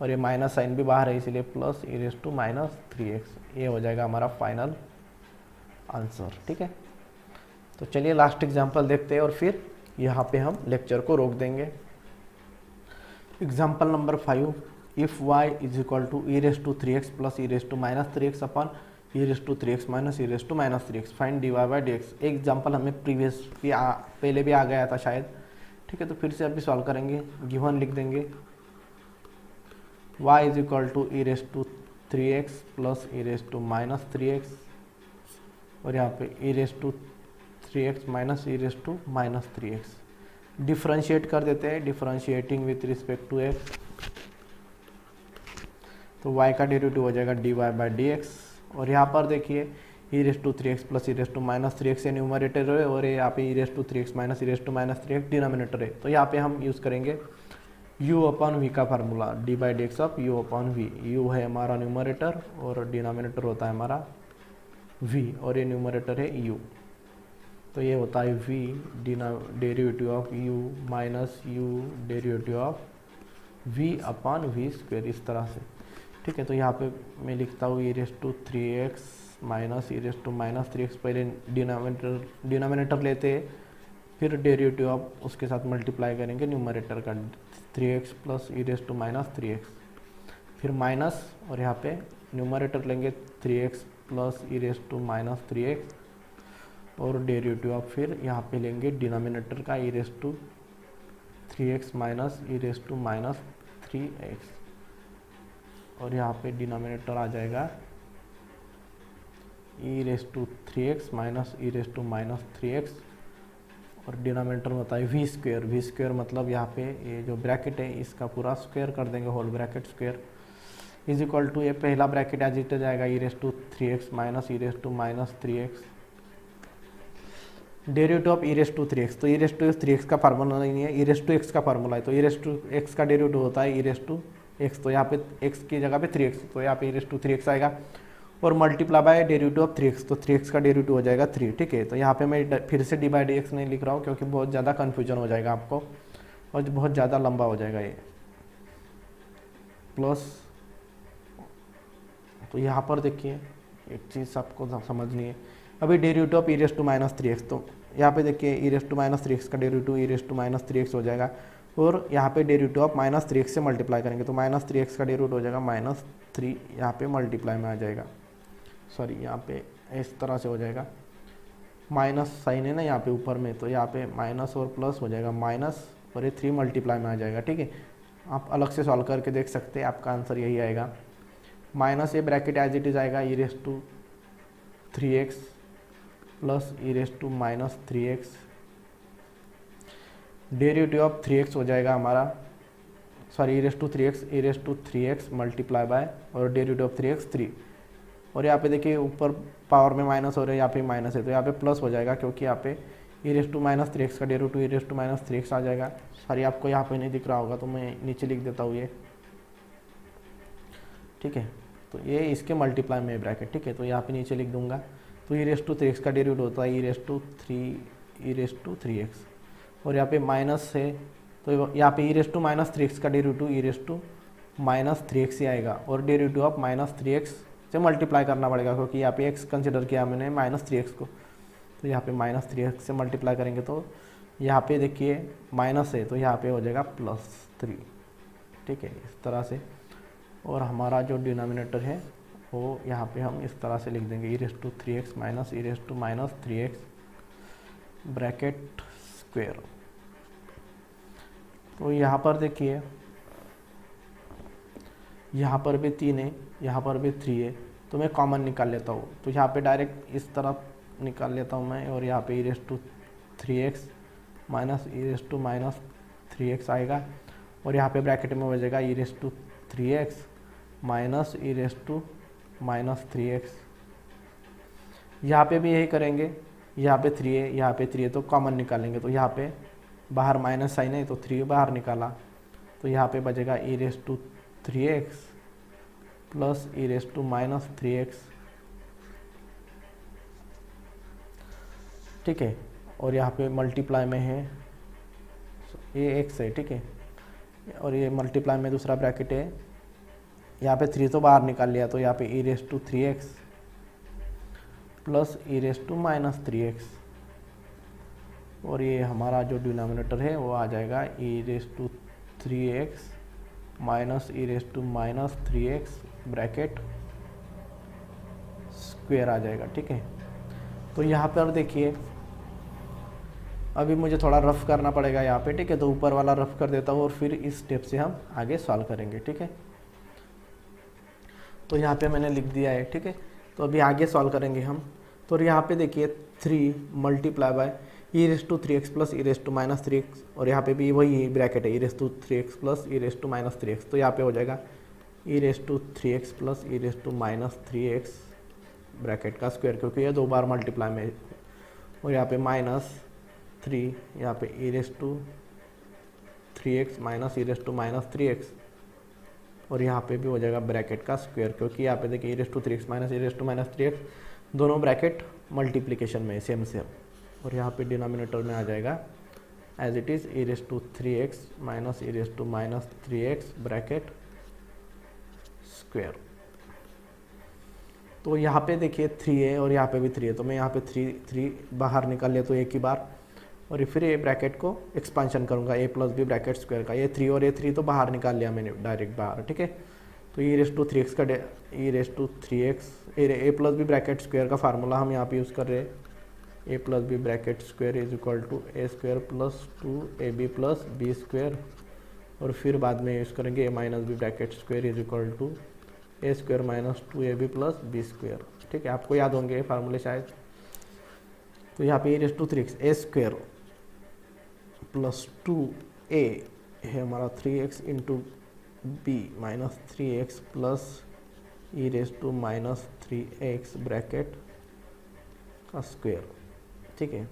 और ये माइनस साइन भी बाहर है इसीलिए प्लस e⁻3x। ये हो जाएगा हमारा फाइनल आंसर। ठीक है, तो चलिए लास्ट एग्जांपल देखते हैं और फिर यहाँ पे हम लेक्चर को रोक देंगे। Example number 5, if y = e⁻3x plus e⁻3x upon e⁻3x minus e⁻3x find dy/dx। एक एग्जांपल हमें पहले भी आ गया था शायद। ठीक है, तो फिर से अभी सॉल्व करेंगे। गिवन लिख देंगे y = e⁻3x प्लस e⁻3x, और यहाँ पे e⁻3x माइनस e⁻3x। डिफ्रेंशिएट कर देते हैं, differentiating with respect to x, तो y का डेरिवेटिव हो जाएगा dy/dx, और यहाँ पर देखिए e⁻3x प्लस e⁻3x से न्यूमरेटर है, और यहाँ पे e⁻3x माइनस e⁻3x डिनोमिनेटर है, तो यहाँ पे हम यूज़ करेंगे u/v का formula, d/dx of u/v। u है हमारा न्यूमरेटर और डिनोमिनेटर होता है हमारा v, और ये न्यूमरेटर है u, तो ये होता है v derivative of u minus u derivative of v/v², इस तरह से। ठीक है, तो यहाँ पे मैं लिखता हूँ e⁻3x माइनस e⁻3x, पहले डिनोमिनेटर लेते हैं, फिर डेरिवेटिव ऑफ उसके साथ मल्टीप्लाई करेंगे न्यूमरेटर का 3x प्लस e⁻3x, फिर माइनस, और यहाँ पे न्यूमरेटर लेंगे 3x प्लस e⁻3x, और डेरिवेटिव ऑफ फिर यहाँ पे लेंगे डिनोमिनेटर का e⁻3x माइनस e⁻3x, और यहाँ पे डिनोमिनेटर आ जाएगा e⁻3x माइनस e⁻3x, और डिनोमिनेटर होता है v²। मतलब यहाँ पे ये जो ब्रैकेट है इसका पूरा स्क्वायर कर देंगे, whole bracket square, is equal to ये पहला ब्रैकेट एज इट जाएगा e⁻3x minus e⁻3x derivative of e raise to three x, तो e raise to three x का फार्मूला नहीं है, ई रेस टू एक्स का फार्मूला है, तो ई रेस टू एक्स का डेरिवेटिव होता है ई रेस टू एक्स, तो यहाँ पे एक्स की जगह पे थ्री एक्स, तो यहाँ पे e raise to three x आएगा और multiply by derivative of three x, तो थ्री एक्स का डेरिवेटिव हो जाएगा थ्री। ठीक है, तो यहाँ पे मैं फिर से डी बाई डी एक्स नहीं लिख रहा हूँ क्योंकि बहुत ज़्यादा कन्फ्यूजन हो जाएगा आपको और बहुत ज़्यादा लंबा हो जाएगा ये प्लस। तो यहाँ पर देखिए एक चीज़ आपको समझनी है, अभी derivative of e raise to minus three x, तो यहाँ पे देखिए e raise to minus three x का derivative e raise to minus three x हो जाएगा और यहाँ पे derivative of minus three x से मल्टीप्लाई करेंगे तो माइनस थ्री एक्स का डेरिवेटिव हो जाएगा माइनस थ्री, यहाँ पे मल्टीप्लाई में आ जाएगा, सॉरी यहाँ पे इस तरह से हो जाएगा, माइनस साइन है ना यहाँ पे ऊपर में, तो यहाँ पे माइनस और प्लस हो जाएगा माइनस और ये थ्री मल्टीप्लाई में आ जाएगा। ठीक है, आप अलग से सॉल्व करके देख सकते हैं, आपका आंसर यही आएगा, माइनस ये ब्रैकेट एज इट इज़ आएगा e raise to three x plus e raise to minus three x, derivative of three x हो जाएगा हमारा, sorry e raise to three x multiply by और derivative of three x three, और यहाँ पे देखिए ऊपर पावर में माइनस हो रहा है, यहाँ पे माइनस है तो यहाँ पे प्लस हो जाएगा क्योंकि यहाँ पे e raise to minus three x का derivative e raise to minus three x आ जाएगा। सॉरी आपको यहाँ पे नहीं दिख रहा होगा तो मैं नीचे लिख देता हूँ ये। ठीक है, तो ये इसके मल्टीप्लाई में ब्रैकेट। ठीक है, तो यहाँ पे नीचे लिख दूंगा, तो e raise to three x का डेरिवेटिव होता है e raise to three x और यहाँ पे माइनस है तो यहाँ पे e raise to minus three x का derivative e raise to minus three x ही आएगा और derivative of minus three x से मल्टीप्लाई करना पड़ेगा क्योंकि यहाँ पे एक्स कंसिडर किया मैंने माइनस थ्री एक्स को, तो यहाँ पे माइनस थ्री एक्स से मल्टीप्लाई करेंगे तो यहाँ पे देखिए माइनस है तो यहाँ पे हो जाएगा प्लस थ्री। ठीक है, इस तरह से, और हमारा जो डिनोमिनेटर है वो यहाँ पे हम इस तरह से लिख देंगे e raise to three x minus e raise to minus three x bracket square. तो यहाँ पर देखिए यहाँ पर भी तीन है, यहाँ पर भी थ्री है, तो मैं कॉमन निकाल लेता हूँ, तो यहाँ पे डायरेक्ट इस तरफ निकाल लेता हूँ मैं और यहाँ पे e raise to three x minus e raise to minus three x आएगा और यहाँ पे ब्रैकेट में हो जाएगा e raise to three x minus e raise to minus three x. यहाँ पे भी यही करेंगे, यहाँ पे थ्री है यहाँ पे थ्री है तो कॉमन निकालेंगे, तो यहाँ पे बाहर माइनस साइन है तो थ्री बाहर निकाला तो यहाँ पे बचेगा e raise to three x plus e raise to minus three x. ठीक है, और यहाँ पे मल्टीप्लाई में है ये एक्स है। ठीक है, और ये मल्टीप्लाई में दूसरा ब्रैकेट है, यहाँ पे थ्री तो बाहर निकाल लिया तो यहाँ पे e raise to three x plus e raise to minus three x और ये हमारा जो डिनोमिनेटर है वो आ जाएगा e raise to three x minus e raise to minus three x bracket square आ जाएगा। ठीक है, तो यहाँ पर देखिए अभी मुझे थोड़ा रफ करना पड़ेगा यहाँ पे। ठीक है, तो ऊपर वाला रफ कर देता हूँ और फिर इस स्टेप से हम आगे सॉल्व करेंगे। ठीक है, तो यहाँ पे मैंने लिख दिया है। ठीक है, तो अभी आगे सॉल्व करेंगे हम, तो यहाँ पे देखिए three multiply by e raise to three x plus e raise to minus three x और यहाँ पे भी वही ब्रैकेट है e raise to three x plus e raise to minus three x, तो यहाँ पे हो जाएगा e raise to three x plus e raise to minus three x bracket का स्क्वायर क्योंकि ये दो बार मल्टीप्लाई में, और यहाँ पे माइनस थ्री यहाँ पे e raise to three x minus e raise to minus three x और यहाँ पे भी हो जाएगा ब्रैकेट का स्क्वायर क्योंकि यहाँ पे देखिए e raise to three x minus e raise to minus three x दोनों ब्रैकेट मल्टीप्लिकेशन में सेम सेम, और यहाँ पे डिनोमिनेटर में आ जाएगा as it is e raise to three x minus e raise to minus three x bracket square. तो यहाँ पे देखिए थ्री है और यहाँ पे भी थ्री है, तो मैं यहाँ पे थ्री बाहर निकाल लिया तो एक ही बार, और फिर ये ब्रैकेट को एक्सपांशन करूँगा ए प्लस बी ब्रैकेट स्क्वायर का, ये थ्री और ये थ्री तो बाहर निकाल लिया मैंने डायरेक्ट बाहर। ठीक है, तो e raise to three x का e raise to three x a plus b bracket square का फार्मूला हम यहाँ पे यूज़ कर रहे हैं, a plus b bracket square is equal to a square plus two a b plus b square, और फिर बाद में यूज़ करेंगे a minus b bracket square is equal to a square minus two a b plus b square. ठीक है, आपको याद होंगे फार्मूले शायद। तो यहाँ पे a raise to three x a square plus two a है हमारा three x into b minus three x plus e raise to minus three x bracket का स्क्वायर। ठीक है,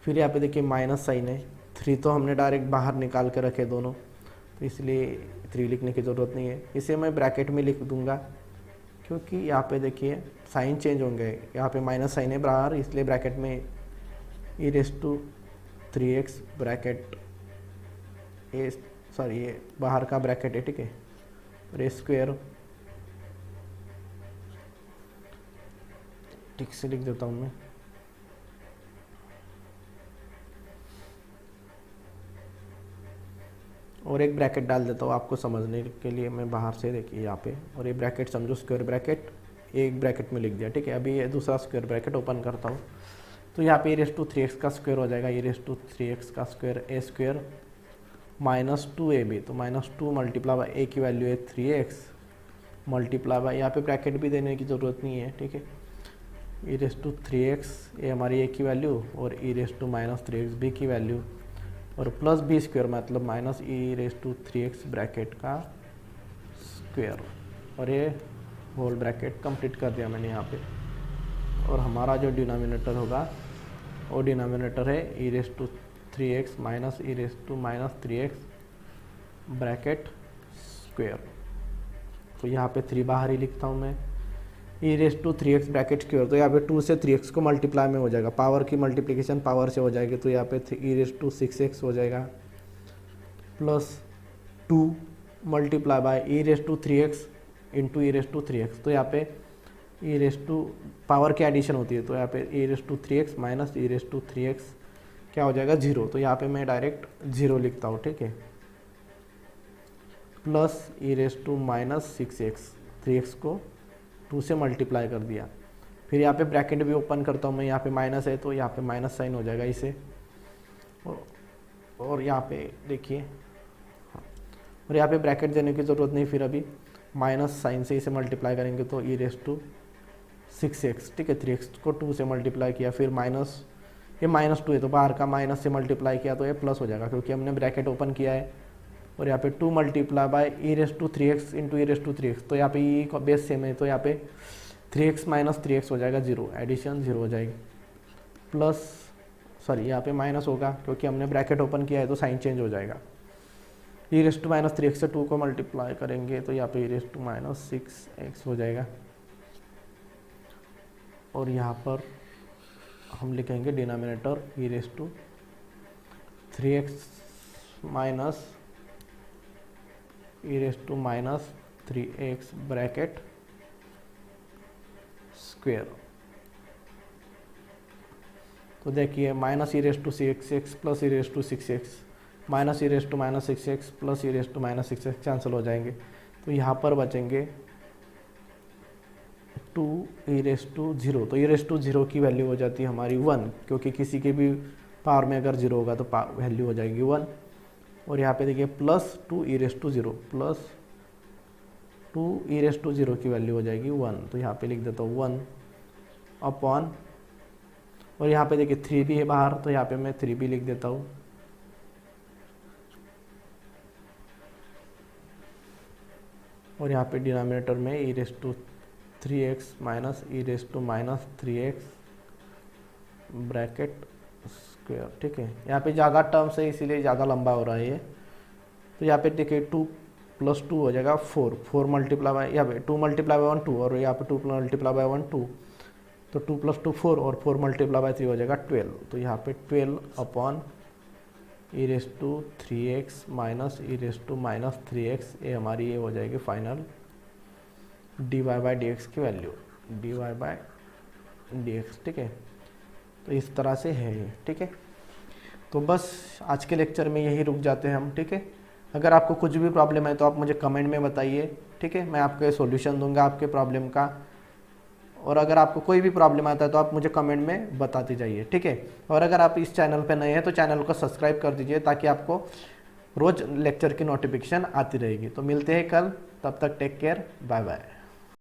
फिर यहाँ पे देखिए माइनस साइन है, 3 तो हमने डायरेक्ट बाहर निकाल के रखे दोनों, तो इसलिए 3 लिखने की ज़रूरत नहीं है। इसे मैं ब्रैकेट में लिख दूंगा क्योंकि यहाँ पे देखिए साइन चेंज होंगे, यहाँ पे माइनस साइन है बाहर, इसलिए ब्रैकेट में e3x ब्रैकेट ये बाहर का ब्रैकेट है, ठीक है, और ए स्क्वेयर ठीक से लिख देता हूँ मैं। और एक ब्रैकेट डाल देता हूँ आपको समझने के लिए मैं बाहर से, देखिए यहाँ पे, और ये ब्रैकेट समझो स्क्वायर ब्रैकेट, एक ब्रैकेट में लिख दिया, ठीक है। अभी ये दूसरा स्क्वायर ब्रैकेट ओपन करता हूँ, तो यहाँ पे e3x का स्क्वायर हो जाएगा, e3x का स्क्वायर ए स्क्वायर माइनस 2ab, तो माइनस 2 मल्टीप्लाई बाई ए की वैल्यू है 3x मल्टीप्लाई बाई, यहाँ पे ब्रैकेट भी देने की ज़रूरत नहीं है, ठीक है, e3x ये हमारी ए की वैल्यू और e-3x b की वैल्यू और प्लस बी स्क्वायर मतलब माइनस e3x ब्रैकेट का स्क्वायर, और ये होल ब्रैकेट कंप्लीट कर दिया मैंने यहाँ पे। और हमारा जो डिनोमिनेटर होगा वो डिनोमिनेटर है e3x minus e-3x bracket square, तो यहाँ पे 3 बाहर ही लिखता हूँ मैं, e3x ब्रैकेट स्क्वायर, तो यहाँ पे 2 से 3x को मल्टीप्लाई में हो जाएगा, पावर की मल्टीप्लिकेशन पावर से हो जाएगी, तो यहाँ पे e6x हो जाएगा plus 2 multiply by e3x into e3x, तो यहाँ पे पावर की एडिशन होती है, तो यहाँ पे e3x माइनस e3x क्या हो जाएगा 0, तो यहाँ पे मैं डायरेक्ट 0 लिखता हूँ, ठीक है, प्लस e−6x, 3x को 2 से मल्टीप्लाई कर दिया। फिर यहाँ पे ब्रैकेट भी ओपन करता हूँ मैं, यहाँ पे माइनस है तो यहाँ पे माइनस साइन हो जाएगा इसे, और यहाँ पे देखिए, और यहाँ पे ब्रैकेट देने की ज़रूरत नहीं, फिर अभी माइनस साइन से इसे मल्टीप्लाई करेंगे तो e6x, ठीक है, 3x को 2 से मल्टीप्लाई किया, फिर माइनस, ये -2 है तो बाहर का माइनस से मल्टीप्लाई किया तो ये प्लस हो जाएगा क्योंकि हमने ब्रैकेट ओपन किया है, और यहाँ पे 2 multiply by e3x into e3x, तो यहाँ पे ई का बेस सेम है, तो यहाँ पे 3x माइनस 3x हो जाएगा 0, एडिशन 0 हो जाएगी, प्लस यहाँ पे माइनस होगा क्योंकि हमने ब्रैकेट ओपन किया है तो साइन चेंज हो जाएगा, e−3x से 2 को मल्टीप्लाई करेंगे तो यहाँ पे e−6x हो जाएगा, और यहाँ पर हम लिखेंगे denominator e3x minus e−3x bracket square, तो देखिए minus e6x plus e6x minus e−6x plus e−6x cancel हो जाएंगे, तो यहाँ पर बचेंगे 2e0, तो e0 की वैल्यू हो जाती है हमारी 1, क्योंकि किसी के भी पावर में अगर 0 होगा तो वैल्यू हो जाएगी 1, और यहाँ पे देखिए प्लस 2e0 प्लस 2e0 की वैल्यू हो जाएगी 1, तो यहाँ पे लिख देता हूँ 1 अपॉन, और यहाँ पे देखिए 3 भी है बाहर तो यहाँ पे मैं 3 भी लिख देता हूँ, और यहाँ पे डिनोमिनेटर में e3x minus e−3x bracket square, ठीक है। यहाँ पे ज़्यादा टर्म्स है इसीलिए ज़्यादा लंबा हो रहा है ये, तो यहाँ पे देखिए 2 + 2 हो जाएगा 4 मल्टीप्लाई बाय, यहाँ पे 2 मल्टीप्लाई बाय 1 2, और यहाँ पे 2 मल्टीप्लाई बाय 1 2, तो 2 + 2 4, और 4 मल्टीप्लाई बाय 3 हो जाएगा 12, तो यहाँ पे 12 अपॉन e3x माइनस e−3x, ये हमारी ये हो जाएगी फाइनल dy/dx की वैल्यू, dy/dx, ठीक है। तो इस तरह से है ये, ठीक है। तो बस आज के लेक्चर में यही रुक जाते हैं हम, ठीक है। अगर आपको कुछ भी प्रॉब्लम है तो आप मुझे कमेंट में बताइए, ठीक है, मैं आपको सॉल्यूशन दूंगा आपके प्रॉब्लम का, और अगर आपको कोई भी प्रॉब्लम आता है तो आप मुझे कमेंट में बताते जाइए, ठीक है। और अगर आप इस चैनल पर नए हैं तो चैनल को सब्सक्राइब कर दीजिए ताकि आपको रोज़ लेक्चर की नोटिफिकेशन आती रहेगी। तो मिलते हैं कल, तब तक टेक केयर, बाय बाय।